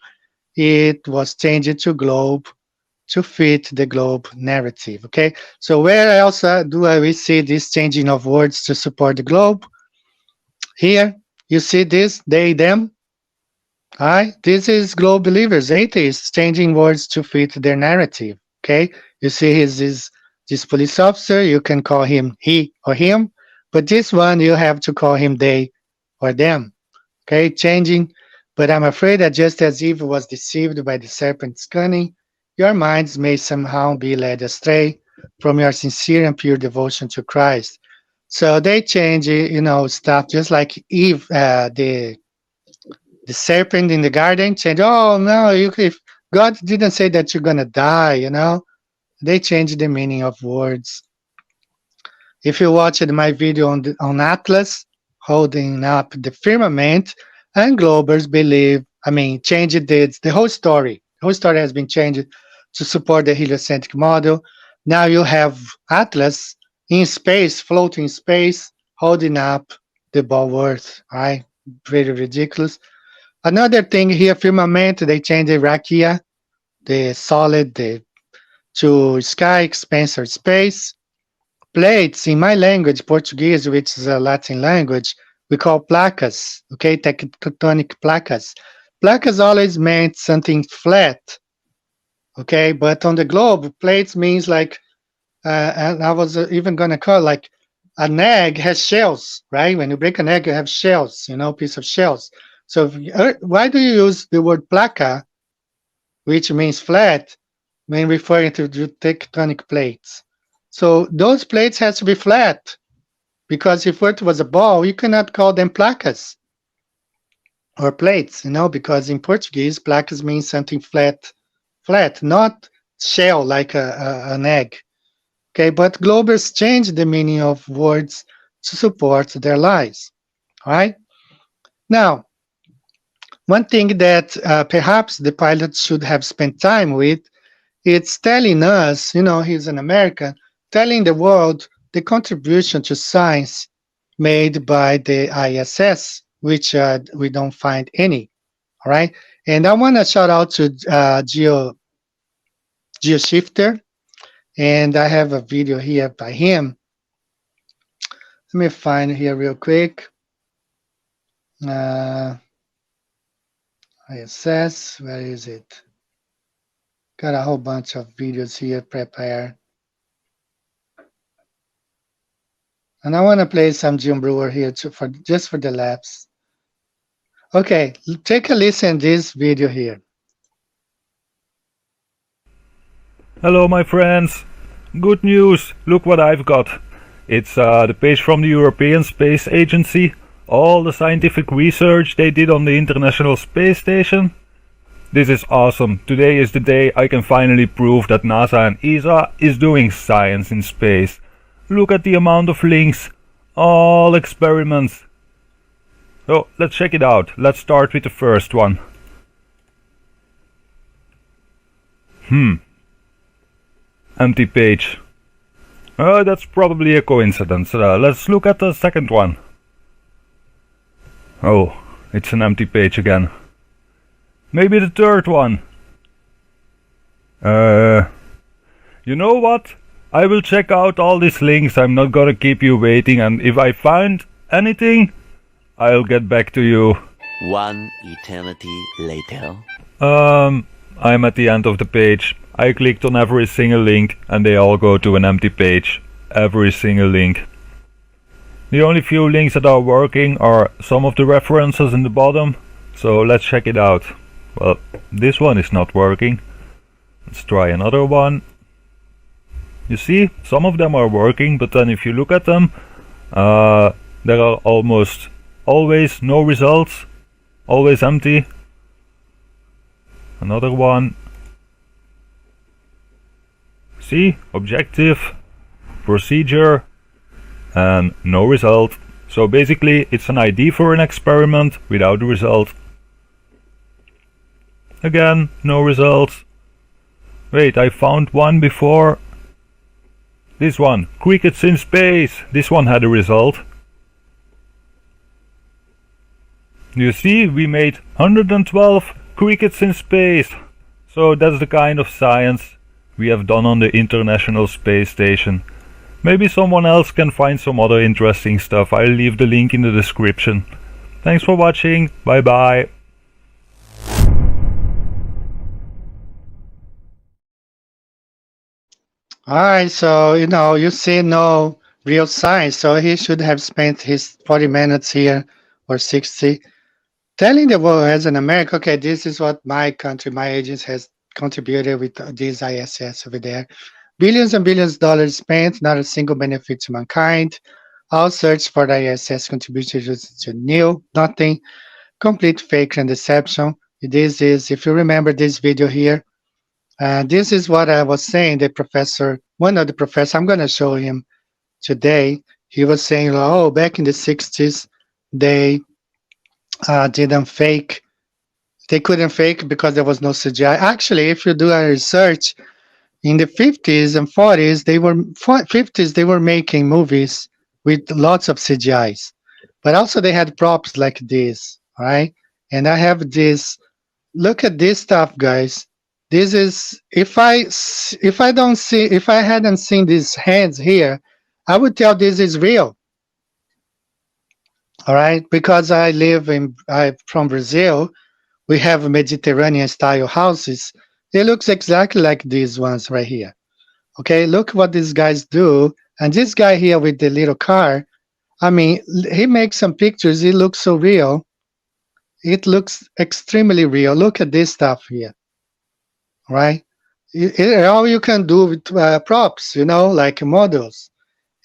It was changed to globe to fit the globe narrative, okay? So where else do we see this changing of words to support the globe? Here, you see this, they, them. All right, this is globe believers, atheists, changing words to fit their narrative, okay? You see this police officer, you can call him he or him, but this one, you have to call him they or them, okay? Changing, but I'm afraid that just as Eve was deceived by the serpent's cunning, your minds may somehow be led astray from your sincere and pure devotion to Christ. So they change, stuff just like Eve, the serpent in the garden changed. Oh no, if God didn't say that you're gonna die, they changed the meaning of words. If you watched my video on Atlas holding up the firmament, and Globers changed the whole story. The whole story has been changed to support the heliocentric model. Now you have Atlas in space, floating in space, holding up the ball earth. Right? Pretty ridiculous. Another thing here, firmament, they changed the rakia, the solid, to sky, expanse, or space. Plates, in my language, Portuguese, which is a Latin language, we call placas, okay, tectonic placas. Placas always meant something flat, okay, but on the globe, plates means like, and I was even going to call like an egg has shells, right? When you break an egg, you have shells, piece of shells. So why do you use the word placa, which means flat, when referring to the tectonic plates? So those plates has to be flat, because if Earth was a ball, you cannot call them placas or plates, because in Portuguese, placas means something flat, not shell like an egg. Okay, but Globers changed the meaning of words to support their lies. All right. Now, one thing that perhaps the pilot should have spent time with, it's telling us, he's an American, telling the world the contribution to science made by the ISS, which we don't find any. All right. And I want to shout out to GeoShifter. And I have a video here by him. Let me find here real quick. ISS, where is it? Got a whole bunch of videos here prepared. And I want to play some Jim Brewer here just for the laughs. Okay, take a listen to this video here. Hello my friends, good news, look what I've got. It's the page from the European Space Agency, all the scientific research they did on the International Space Station. This is awesome, today is the day I can finally prove that NASA and ESA is doing science in space. Look at the amount of links, all experiments. So let's check it out, let's start with the first one. Empty page. That's probably a coincidence. Let's look at the second one. Oh, it's an empty page again. Maybe the third one. You know what? I will check out all these links. I'm not gonna keep you waiting, and if I find anything, I'll get back to you. One eternity later. I'm at the end of the page. I clicked on every single link and they all go to an empty page. Every single link. The only few links that are working are some of the references in the bottom. So let's check it out. Well, this one is not working. Let's try another one. You see, some of them are working, but then if you look at them, there are almost always no results. Always empty. Another one. See, objective, procedure, and no result. So basically it's an ID for an experiment without a result. Again, no results. Wait, I found one before. This one, crickets in space. This one had a result. You see, we made 112 crickets in space. So that's the kind of science we have done on the International Space Station. Maybe someone else can find some other interesting stuff. I'll leave the link in the description. Thanks for watching. Bye bye. Alright, so you see no real science, so he should have spent his 40 minutes here or 60 telling the world as an American, okay, this is what my country, my agency has contributed with this ISS over there. Billions and billions of dollars spent, not a single benefit to mankind. All search for the ISS contributions to nil, nothing, complete fake and deception. This is, if you remember this video here, this is what I was saying. The professor, one of the professors, I'm going to show him today. He was saying, oh, back in the 60s, they didn't fake. They couldn't fake because there was no CGI. Actually, if you do a research, in the 50s and 40s, they were making movies with lots of CGIs, but also they had props like this, right? And I have this. Look at this stuff, guys. This is if I hadn't seen these hands here, I would tell this is real. All right, because I'm from Brazil. We have Mediterranean style houses. It looks exactly like these ones right here. Okay, look what these guys do. And this guy here with the little car, I mean, he makes some pictures. It looks so real. It looks extremely real. Look at this stuff here, right? All you can do with props, like models.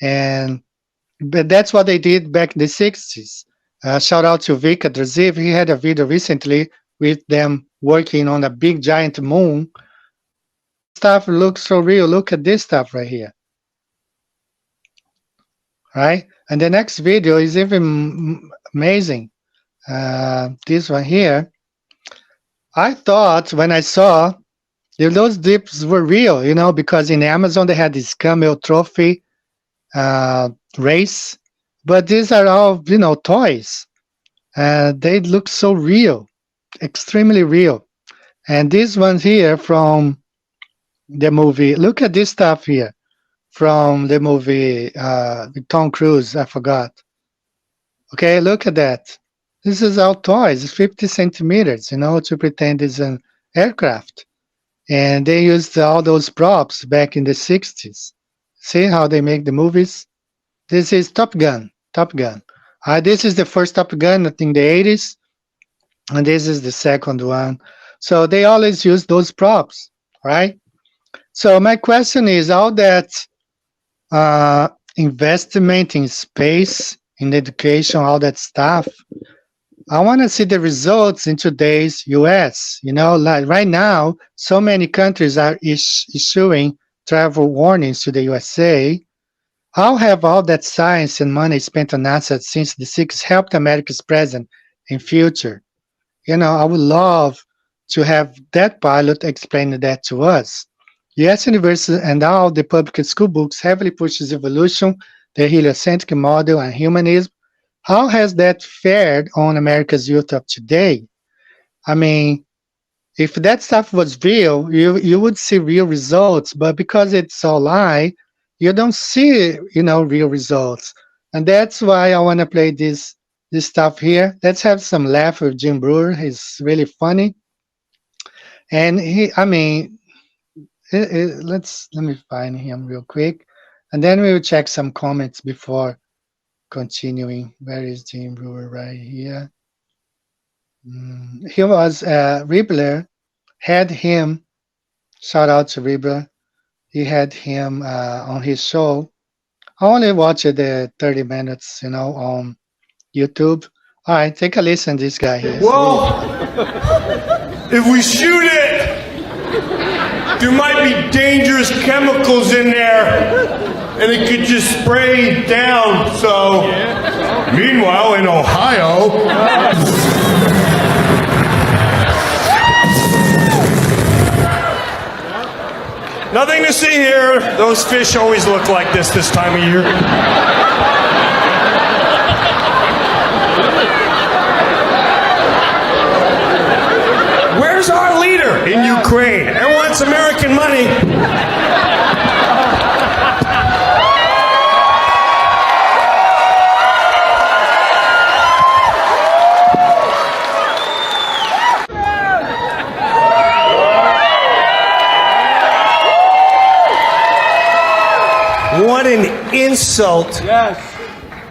But that's what they did back in the 60s. Shout out to Vic Adraziv. He had a video recently with them working on a big giant moon. Stuff looks so real. Look at this stuff right here. Right? And the next video is even amazing. This one here. I thought when I saw those dips were real, because in Amazon they had this camel trophy race, but these are all, toys. They look so real, extremely real. And this one here from the movie, look at this stuff here from the movie with Tom Cruise, I forgot. Okay, look at that. This is all toys. It's 50 centimeters, to pretend it's an aircraft. And they used all those props back in the 60s. See how they make the movies? This is Top Gun. This is the first Top Gun in the 80s. And this is the second one. So they always use those props, right? So my question is, all that investment in space, in education, all that stuff, I want to see the results in today's US. Like right now, so many countries are issuing travel warnings to the USA. How have all that science and money spent on NASA since the 60s helped America's present and future? I would love to have that pilot explain that to us. US University and all the public school books heavily pushes evolution, the heliocentric model, and humanism. How has that fared on America's youth of today? I mean, if that stuff was real, you would see real results. But because it's all lie, you don't see, real results. And that's why I want to play this stuff here. Let's have some laugh with Jim Brewer. He's really funny. And let me find him real quick, and then we will check some comments before continuing. Where is Jim Brewer? Right here. He was Ribbler had him. Shout out to Ribbler. He had him on his show. I only watched the 30 minutes, on YouTube. All right, take a listen. This guy here. Well, if we shoot it, there might be dangerous chemicals in there, and it could just spray down. So, meanwhile, in Ohio, nothing to see here. Those fish always look like this time of year. Where's our leader in Ukraine? And wants American money. What an insult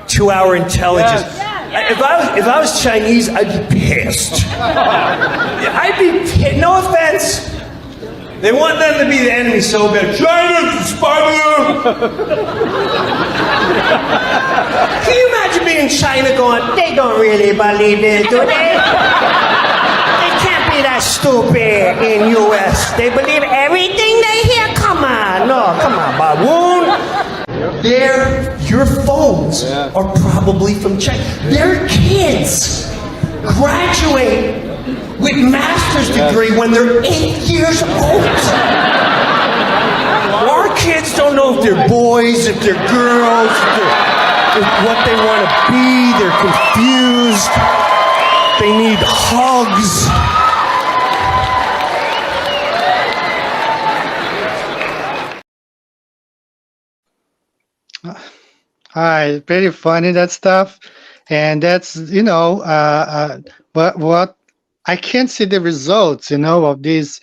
to our intelligence. If I was Chinese, I'd be pissed. I'd be pissed. No offense. They want them to be the enemy so bad. China's spider. Can you imagine being in China going, they don't really believe this, do they? They can't be that stupid in U.S. They believe everything they hear. Come on. No, come on, baboon. Your phones are probably from China. Their kids graduate with master's degree when they're 8 years old. Our kids don't know if they're boys, if they're girls, if what they want to be. They're confused. They need hugs. Hi, pretty funny that stuff, and that's what I can't see the results, of this,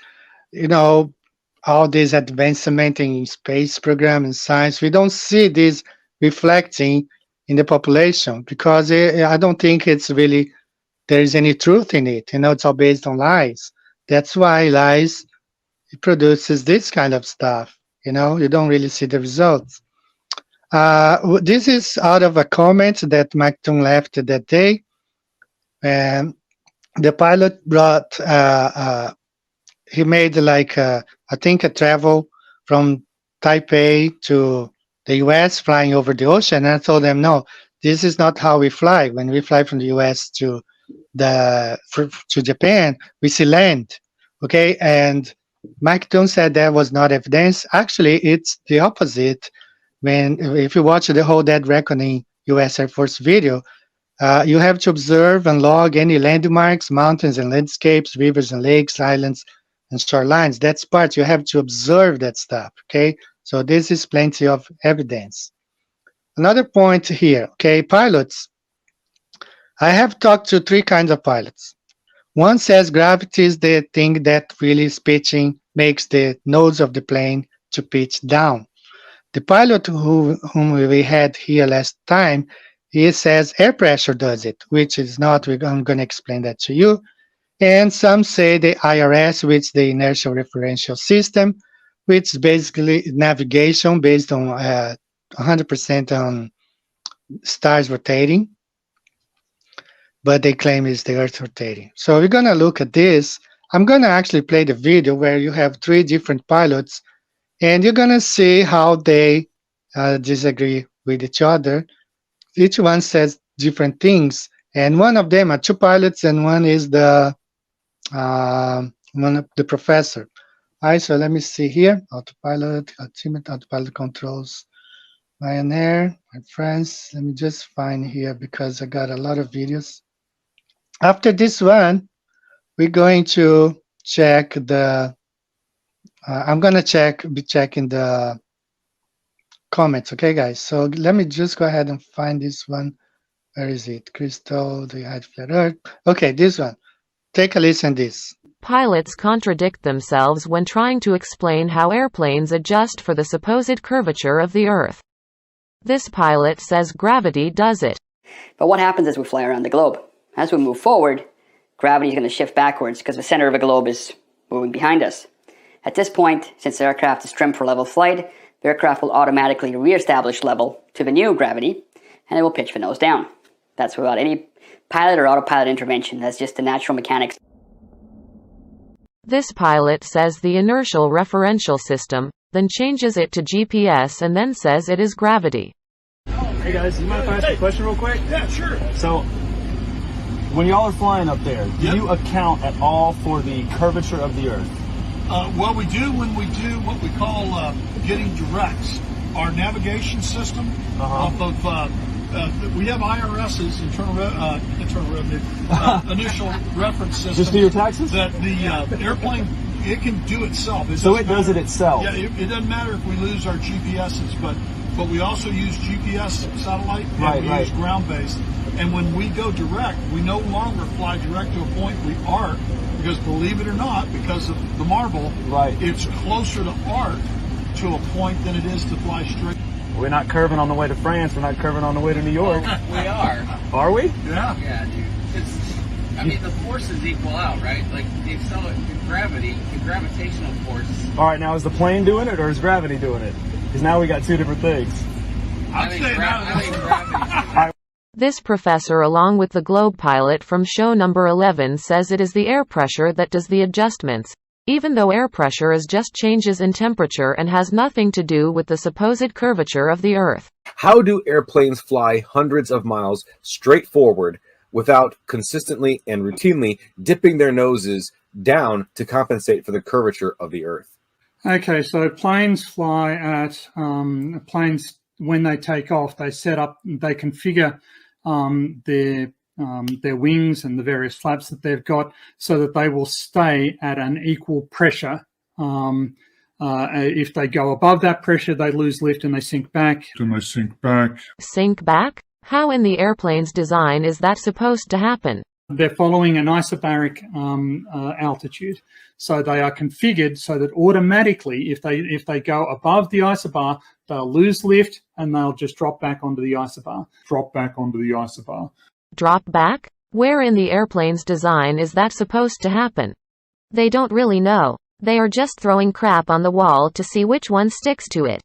all this advancement in space program and science. We don't see this reflecting in the population because I don't think it's really there is any truth in it. It's all based on lies. That's why lies produces this kind of stuff. You don't really see the results. This is out of a comment that Mike Tung left that day. And the pilot brought, he made I think a travel from Taipei to the US flying over the ocean. And I told them, no, this is not how we fly. When we fly from the US to Japan, we see land. Okay. And Mike Tung said that was not evidence. Actually, it's the opposite. If you watch the whole Dead Reckoning U.S. Air Force video, you have to observe and log any landmarks, mountains and landscapes, rivers and lakes, islands and shorelines. That's part. You have to observe that stuff, okay? So this is plenty of evidence. Another point here, okay, pilots. I have talked to three kinds of pilots. One says gravity is the thing that really is pitching, makes the nose of the plane to pitch down. The pilot whom we had here last time, he says air pressure does it, which is not. I'm going to explain that to you. And some say the IRS, which is the inertial referential system, which is basically navigation based on 100% on stars rotating. But they claim it's the Earth rotating. So we're going to look at this. I'm going to actually play the video where you have three different pilots. And you're going to see how they disagree with each other. Each one says different things. And one of them are two pilots, and one is the professor. All right, so let me see here. Autopilot, autopilot controls, Ryanair, my friends. Let me just find here because I got a lot of videos. After this one, we're going to check the. I'm gonna be checking the comments. Okay, guys. So let me just go ahead and find this one. Where is it? Crystal, the hide flat Earth. Okay, this one. Take a listen to this. Pilots contradict themselves when trying to explain how airplanes adjust for the supposed curvature of the Earth. This pilot says gravity does it. But what happens as we fly around the globe? As we move forward, gravity is going to shift backwards because the center of the globe is moving behind us. At this point, since the aircraft is trimmed for level flight, the aircraft will automatically re-establish level to the new gravity, and it will pitch the nose down. That's without any pilot or autopilot intervention. That's just the natural mechanics. This pilot says the inertial referential system, then changes it to GPS and then says it is gravity. Hey guys, you mind if I ask a question real quick? Yeah, sure. So, when y'all are flying up there, do you account at all for the curvature of the Earth? Well, we do when we do what we call getting directs. Our navigation system off of we have IRS's internal revenue initial reference system. Just do your taxes? That the airplane, it can do itself. So it does it itself? Yeah, it doesn't matter if we lose our GPSs, but we also use GPS satellite and we use ground-based. And when we go direct, we no longer fly direct to a point we arc, because believe it or not, because of the marble, it's closer to arc to a point than it is to fly straight. We're not curving on the way to France. We're not curving on the way to New York. We are. Are we? Yeah. Yeah, dude. I mean, the forces equal out, right? Like the gravity, the gravitational force. All right, now is the plane doing it or is gravity doing it? Because now we got two different things. I think gravity. This professor, along with the globe pilot from show number 11, says it is the air pressure that does the adjustments, even though air pressure is just changes in temperature and has nothing to do with the supposed curvature of the Earth. How do airplanes fly hundreds of miles straight forward without consistently and routinely dipping their noses down to compensate for the curvature of the Earth? Okay, so planes fly at planes when they take off. They configure their wings and the various flaps that they've got so that they will stay at an equal pressure. If they go above that pressure, they lose lift and they sink back. Sink back? How in the airplane's design is that supposed to happen? They're following an isobaric altitude. So they are configured so that automatically, if they go above the isobar, they'll lose lift and they'll just drop back onto the isobar. Drop back? Where in the airplane's design is that supposed to happen? They don't really know. They are just throwing crap on the wall to see which one sticks to it.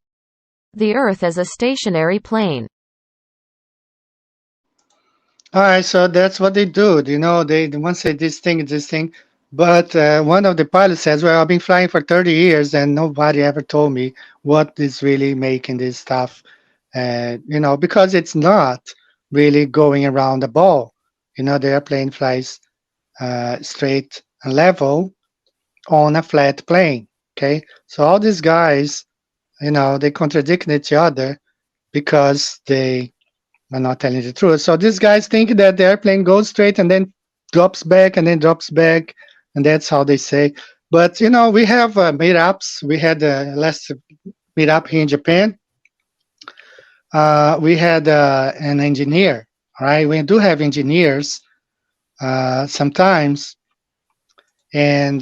The Earth is a stationary plane. All right, so that's what they do. You know, they want to say this thing. But one of the pilots says, well, I've been flying for 30 years and nobody ever told me what is really making this stuff. You know, because it's not really going around the ball. You know, the airplane flies straight and level on a flat plane. Okay, so all these guys, you know, they contradict each other because they are not telling the truth. So these guys think that the airplane goes straight and then drops back and then drops back, and that's how they say. But you know, we have meetups. We had the last meetup here in Japan. We had an engineer. All right, we do have engineers sometimes, and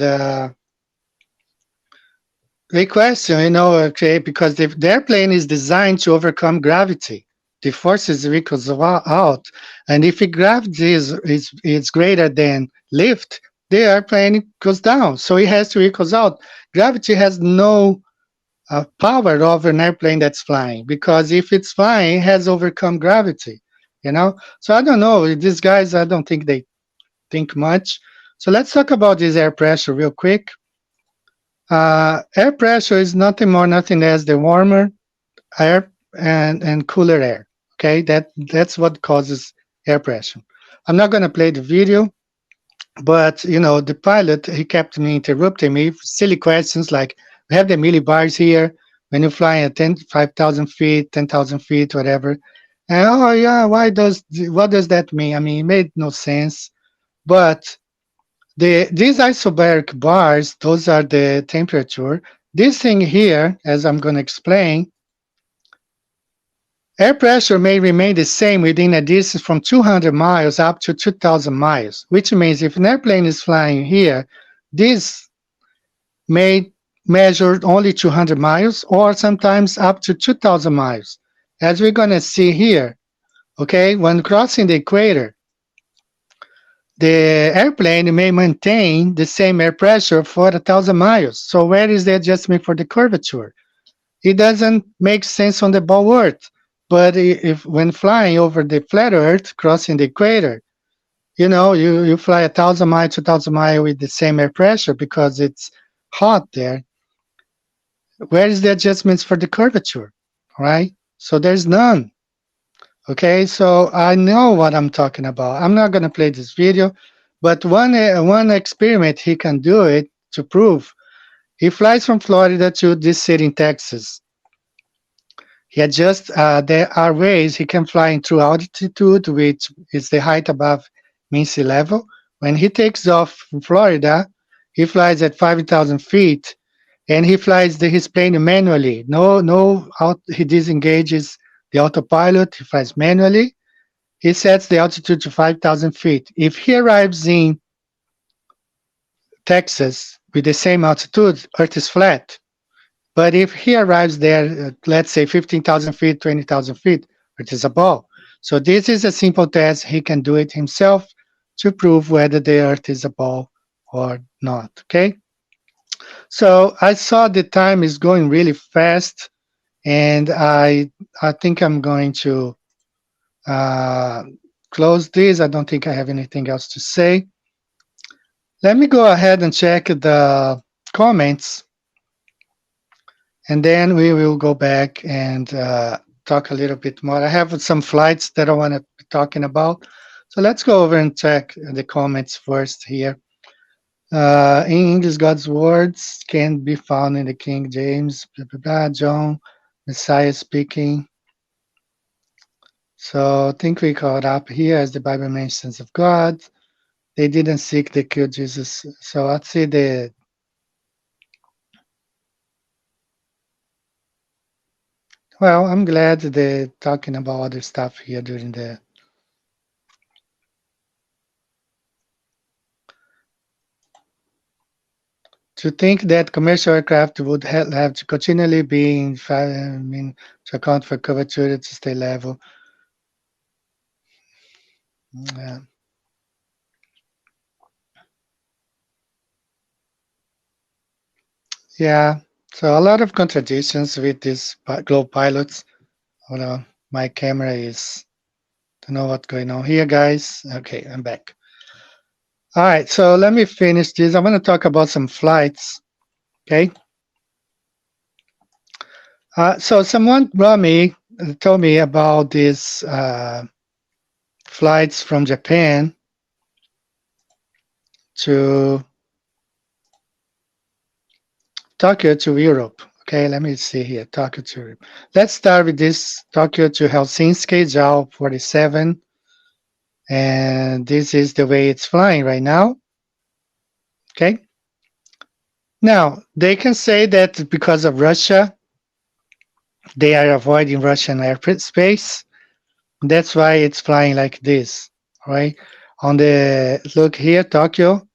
they question, you know, okay, because the airplane is designed to overcome gravity. The forces equals out, and if gravity is greater than lift, the airplane goes down. So it has to equals out. Gravity has no power over an airplane that's flying, because if it's flying, it has overcome gravity. You know, so I don't know. These guys, I don't think they think much. So let's talk about this air pressure real quick. Air pressure is nothing more, nothing less than warmer air and cooler air. Okay, that's what causes air pressure. I'm not going to play the video, but you know, the pilot, he kept me interrupting me, silly questions like, we have the millibars here when you're flying at 5,000 feet, 10,000 feet, whatever. And oh yeah, what does that mean? I mean, it made no sense. But These isobaric bars, those are the temperature. This thing here, as I'm going to explain, air pressure may remain the same within a distance from 200 miles up to 2,000 miles, which means if an airplane is flying here, this may measure only 200 miles or sometimes up to 2,000 miles, as we're going to see here. Okay, when crossing the equator, the airplane may maintain the same air pressure for 1,000 miles. So where is the adjustment for the curvature? It doesn't make sense on the ball earth. But if when flying over the flat earth, crossing the equator, you fly 1,000 miles, 2,000 miles with the same air pressure because it's hot there. Where is the adjustments for the curvature, right? So there's none. Okay, so I know what I'm talking about. I'm not going to play this video, but one experiment he can do it to prove. He flies from Florida to this city in Texas. He adjusts, there are ways he can fly in true altitude, which is the height above mean sea level. When he takes off from Florida, he flies at 5,000 feet, and he flies his plane manually. He disengages the autopilot, he flies manually. He sets the altitude to 5,000 feet. If he arrives in Texas with the same altitude, Earth is flat. But if he arrives there, let's say 15,000 feet, 20,000 feet, Earth is a ball. So this is a simple test. He can do it himself to prove whether the Earth is a ball or not, okay? So I saw the time is going really fast, and I think I'm going to close this. I don't think I have anything else to say. Let me go ahead and check the comments, and then we will go back and talk a little bit more. I have some flights that I want to be talking about. So let's go over and check the comments first here. In English, God's words can be found in the King James, blah, blah, blah, John, Messiah speaking. So I think we caught up here as the Bible mentions of God. They didn't seek, they killed Jesus. So let's see well, I'm glad they're talking about other stuff here during the to think that commercial aircraft would have to continually be to account for curvature at stay level. Yeah, so a lot of contradictions with these globe pilots. Hold on, my camera is, don't know what's going on here, guys. Okay, I'm back. All right, so let me finish this. I'm going to talk about some flights, okay? So someone told me about these flights from Japan to Tokyo to Europe. Okay, let me see here, Tokyo to Europe. Let's start with this Tokyo to Helsinki, JAL 47. And this is the way it's flying right now. Okay. Now, they can say that because of Russia, they are avoiding Russian airspace. That's why it's flying like this, right? On the, look here, Tokyo,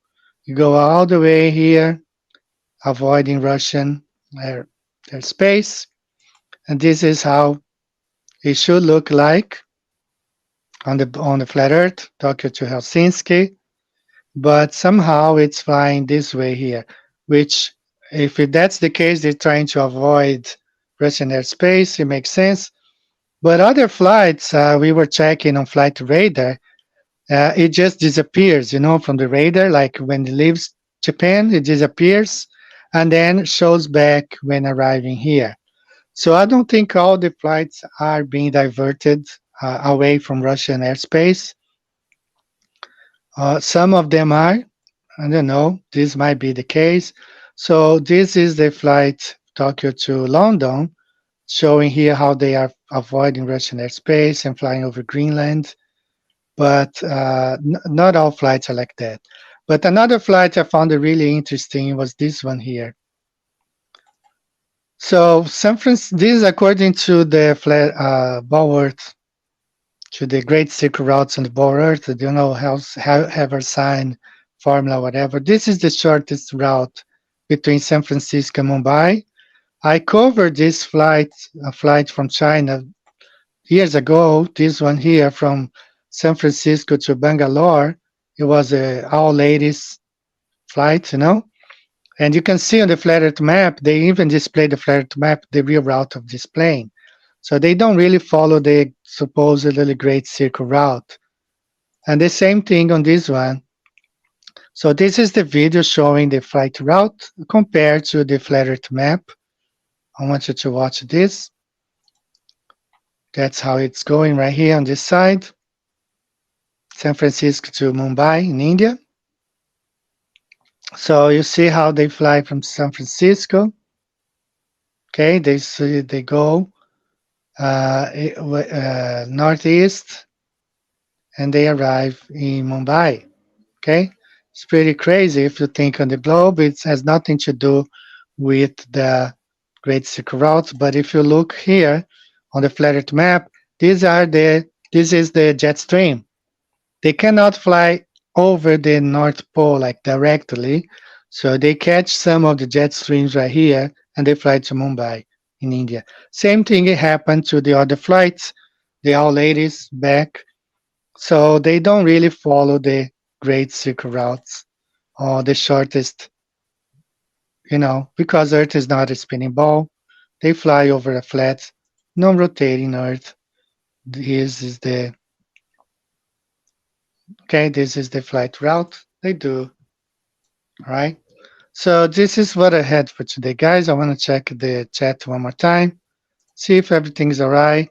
you go all the way here, avoiding Russian airspace. And this is how it should look like on the flat Earth, Tokyo to Helsinki. But somehow it's flying this way here, which if that's the case, they're trying to avoid Russian airspace. It makes sense. But other flights, we were checking on flight radar, it just disappears, from the radar. Like when it leaves Japan, it disappears and then shows back when arriving here. So I don't think all the flights are being diverted away from Russian airspace. Some of them are. I don't know. This might be the case. So this is the flight Tokyo to London, showing here how they are avoiding Russian airspace and flying over Greenland. But not all flights are like that. But another flight I found really interesting was this one here. So this is according to the ball earth, to the great circle routes on the ball earth. You know, however sign, formula, whatever. This is the shortest route between San Francisco and Mumbai. I covered this flight, a flight from China years ago. This one here from San Francisco to Bangalore. It was a all ladies flight, you know. And you can see on the flat earth map, they even display the flat earth map, the real route of this plane. So they don't really follow the supposedly great circle route. And the same thing on this one. So this is the video showing the flight route compared to the flat earth map. I want you to watch this. That's how it's going right here on this side. San Francisco to Mumbai in India. So you see how they fly from San Francisco. Okay, they go northeast and they arrive in Mumbai. Okay, it's pretty crazy if you think on the globe. It has nothing to do with the Great Circle Route. But if you look here on the flat earth map, this is the jet stream. They cannot fly over the North Pole like directly, so they catch some of the jet streams right here and they fly to Mumbai in India. Same thing happened to the other flights, the all ladies back. So they don't really follow the great circle routes or the shortest, you know, because Earth is not a spinning ball. They fly over a flat, non-rotating Earth. This is the this is the flight route they do. All right. So this is what I had for today, guys. I want to check the chat one more time, see if everything's all right.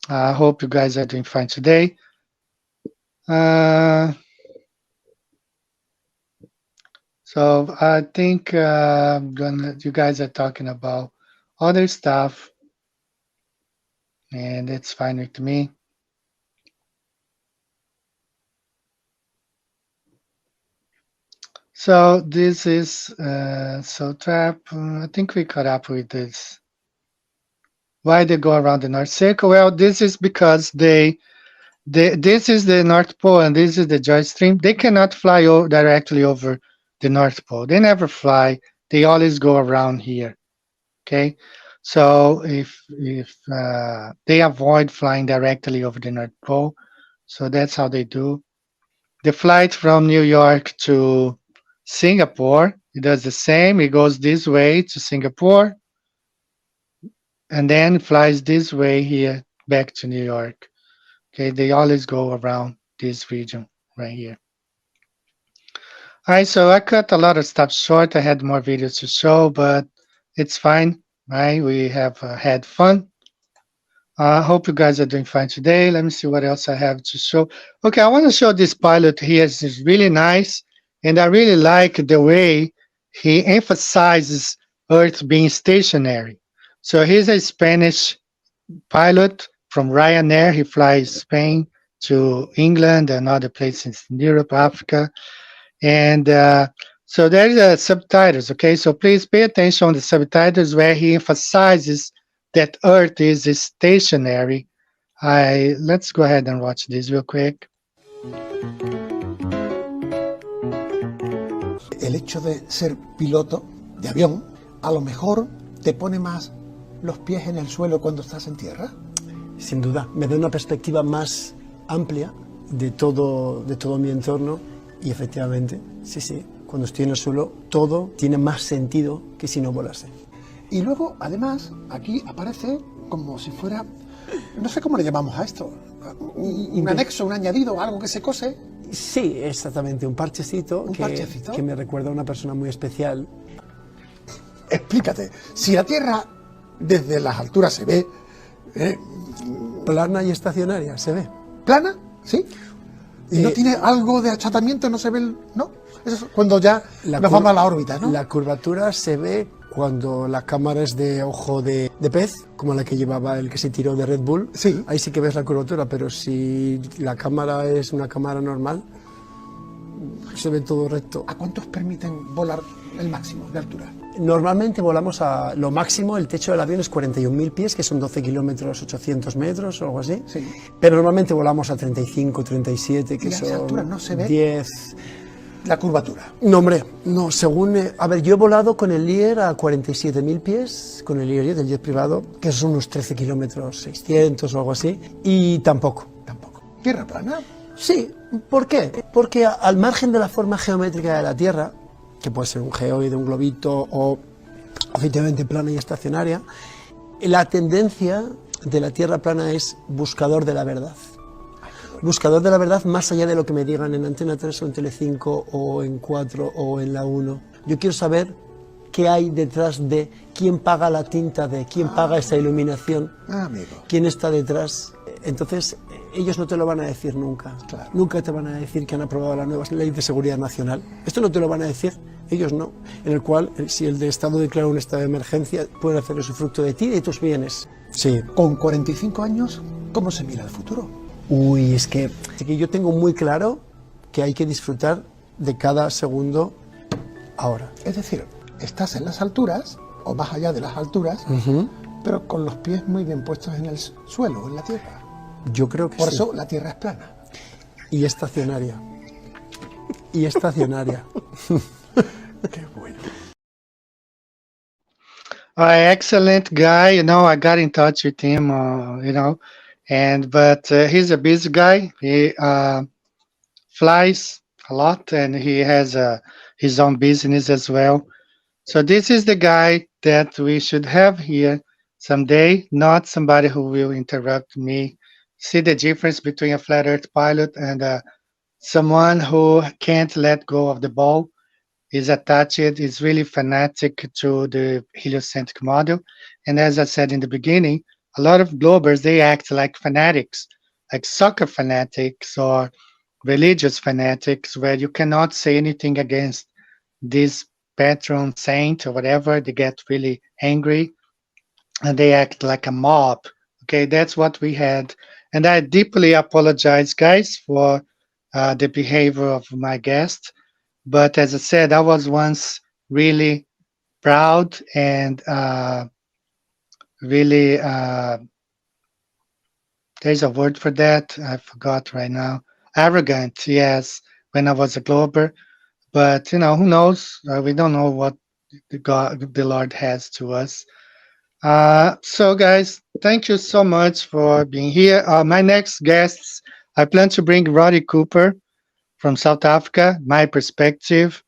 I hope you guys are doing fine today. So I think you guys are talking about other stuff, and it's fine with me. So this is trap. I think we caught up with this. Why they go around the North Circle? Well, this is because this is the North Pole and this is the jet stream. They cannot fly directly over the North Pole. They never fly. They always go around here. Okay, so if they avoid flying directly over the North Pole, so that's how they do. The flight from New York to Singapore, it does the same. It goes this way to Singapore and then flies this way here back to New York. Okay, they always go around this region right here. All right, so I cut a lot of stuff short. I had more videos to show, but it's fine, right? We have had fun. I hope you guys are doing fine today. Let me see what else I have to show. Okay, I want to show this pilot here. It's really nice. And I really like the way he emphasizes Earth being stationary. So he's a Spanish pilot from Ryanair. He flies Spain to England and other places in Europe, Africa. And so there's subtitles, okay? So please pay attention on the subtitles where he emphasizes that Earth is stationary. Let's go ahead and watch this real quick. El hecho de ser piloto de avión, a lo mejor te pone más los pies en el suelo cuando estás en tierra. Sin duda, me da una perspectiva más amplia de todo mi entorno y efectivamente, sí, cuando estoy en el suelo todo tiene más sentido que si no volase. Y luego, además, aquí aparece como si fuera, no sé cómo le llamamos a esto, un anexo, un añadido, algo que se cose. Sí, exactamente, un parchecito, que me recuerda a una persona muy especial. Explícate, si la Tierra desde las alturas se ve... plana y estacionaria, se ve. ¿Plana? ¿Sí? ¿Y no tiene algo de achatamiento? ¿No se ve no? Eso es cuando ya nos vamos a la órbita, ¿no? La curvatura se ve cuando la cámara es de ojo de pez, como la que llevaba el que se tiró de Red Bull. Sí. Ahí sí que ves la curvatura, pero si la cámara es una cámara normal, se ve todo recto. ¿A cuántos permiten volar el máximo de altura? Normalmente volamos a lo máximo, el techo del avión es 41.000 pies, que son 12 kilómetros, 800 metros o algo así. Sí. Pero normalmente volamos a 35, 37, que ¿Y a esa son altura no se ve 10... la curvatura? No, hombre, no, según... a ver, yo he volado con el Lear a 47.000 pies, con el Lear del jet privado, que son unos 13 kilómetros, 600 o algo así, y tampoco. ¿Tierra plana? Sí, ¿por qué? Porque al margen de la forma geométrica de la Tierra, que puede ser un geoide, un globito o efectivamente plana y estacionaria, la tendencia de la Tierra plana es buscador de la verdad. Buscador de la verdad más allá de lo que me digan en Antena 3 o en Telecinco o en 4 o en la 1. Yo quiero saber qué hay detrás de quién paga la tinta, de quién paga esa iluminación, amigo. quién está detrás. Entonces, ellos no te lo van a decir nunca. Claro. Nunca te van a decir que han aprobado la nueva ley de seguridad nacional. Esto no te lo van a decir, ellos no. En el cual, si el de Estado declara un estado de emergencia, pueden hacer usufructo de ti y de tus bienes. Sí. Con 45 años, ¿cómo se mira el futuro? Uy, es que yo tengo muy claro que hay que disfrutar de cada segundo ahora. Es decir, estás en las alturas, o más allá de las alturas, pero con los pies muy bien puestos en el suelo, en la tierra. Yo creo que Por sí. eso la tierra es plana. Y estacionaria. Y estacionaria. Qué bueno. Excellent guy. I got in touch with him, but he's a busy guy. He flies a lot, and he has his own business as well. So this is the guy that we should have here someday, not somebody who will interrupt me. See the difference between a flat earth pilot and someone who can't let go of the ball, is attached, is really fanatic to the heliocentric model. And as I said in the beginning, a lot of Globers, they act like fanatics, like soccer fanatics or religious fanatics, where you cannot say anything against this patron saint or whatever. They get really angry and they act like a mob. Okay, that's what we had. And I deeply apologize, guys, for the behavior of my guest. But as I said, I was once really proud and really, there's a word for that. I forgot right now. Arrogant, yes, when I was a Glober. But, who knows? We don't know what the Lord has to us. So, guys, thank you so much for being here. My next guests, I plan to bring Roddy Cooper from South Africa, my perspective.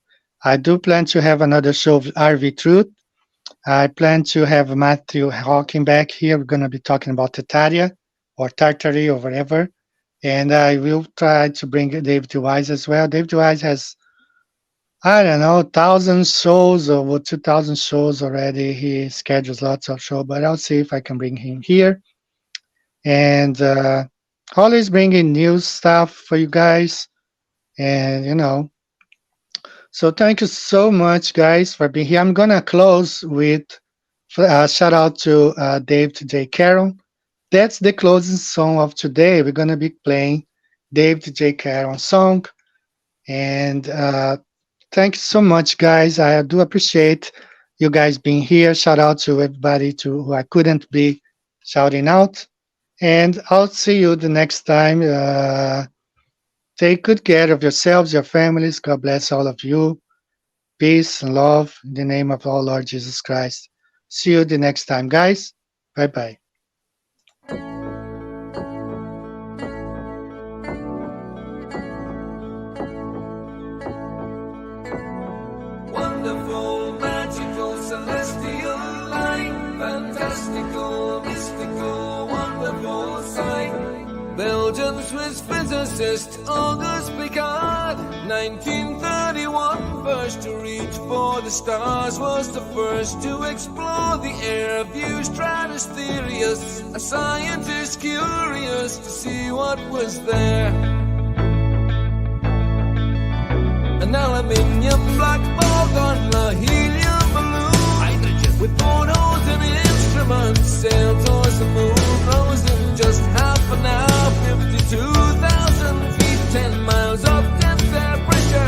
I do plan to have another show of RV Truth. I plan to have Matthew Hawking back here. We're going to be talking about Tataria or Tartary or whatever. And I will try to bring David Wise as well. David Wise has, 1,000 shows or 2,000 shows already. He schedules lots of shows, but I'll see if I can bring him here. And always bringing news stuff for you guys. And, so thank you so much, guys, for being here. I'm going to close with a shout out to Dave J. Carroll. That's the closing song of today. We're going to be playing Dave J. Carroll song. And thank you so much, guys. I do appreciate you guys being here. Shout out to everybody who I couldn't be shouting out. And I'll see you the next time. Take good care of yourselves, your families. God bless all of you. Peace and love in the name of our Lord Jesus Christ. See you the next time, guys. Bye-bye. Wonderful, magical, celestial light, fantastical, mystical, wonderful sight. Belgian Swiss physicist Auguste Piccard, 1931, first to reach for the stars, was the first to explore the air view stratospherius, a scientist curious to see what was there. An aluminium black ball gondola, helium balloon, hydrogen with photos and instruments, sailed towards the moon, rose in just half an hour, 52,000 feet, 10 miles of depth air pressure.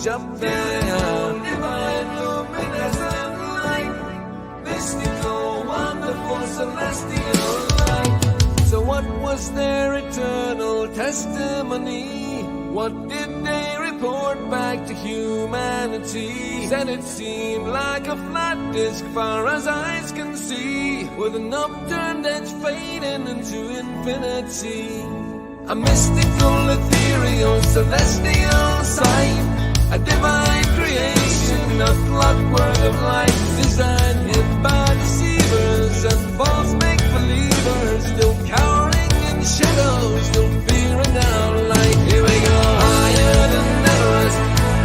reach up there. Divine, luminescent light, mystical, wonderful, celestial light. So what was their eternal testimony? What did they report back to humanity? Said it seemed like a flat disk far as eyes can see, with an upturned edge fading into infinity. A mystical, ethereal, celestial sight, a divine creation, a clockwork of light, designed hid by deceivers and false make-believers, still cowering in shadows, still fearing our light. Here we go, higher than Everest,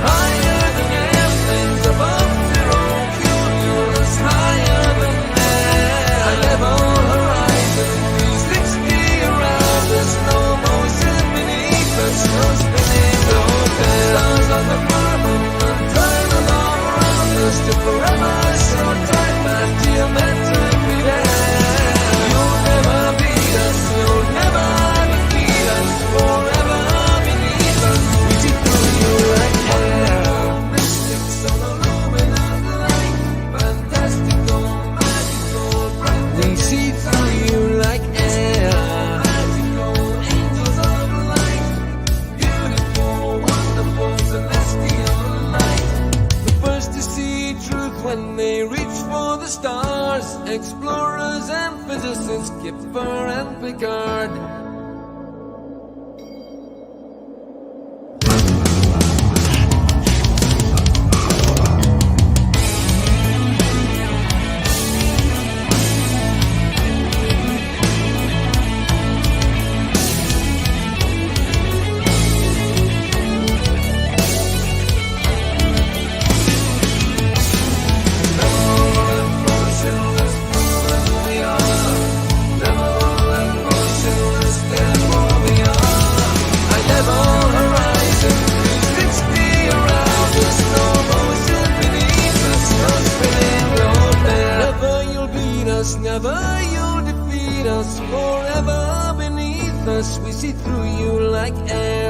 higher than airplanes, above zero cumulus, higher than air. A level horizon, 360 around us, no motion beneath us, no spinning open. Stars on the firmament, turn all around us to forever show time and geometrically there. You'll never beat us, you'll never defeat us, forever beneath us. We see through you like air. Mystics on a luminous light, fantastical, magical, bright. We see through you like air. Magical angels of light, beautiful, wonderful, celestial light. The first to see truth when they reach for the stars, explorers and physicists, Kipper and Picard. Never you'll defeat us, forever beneath us. We see through you like air.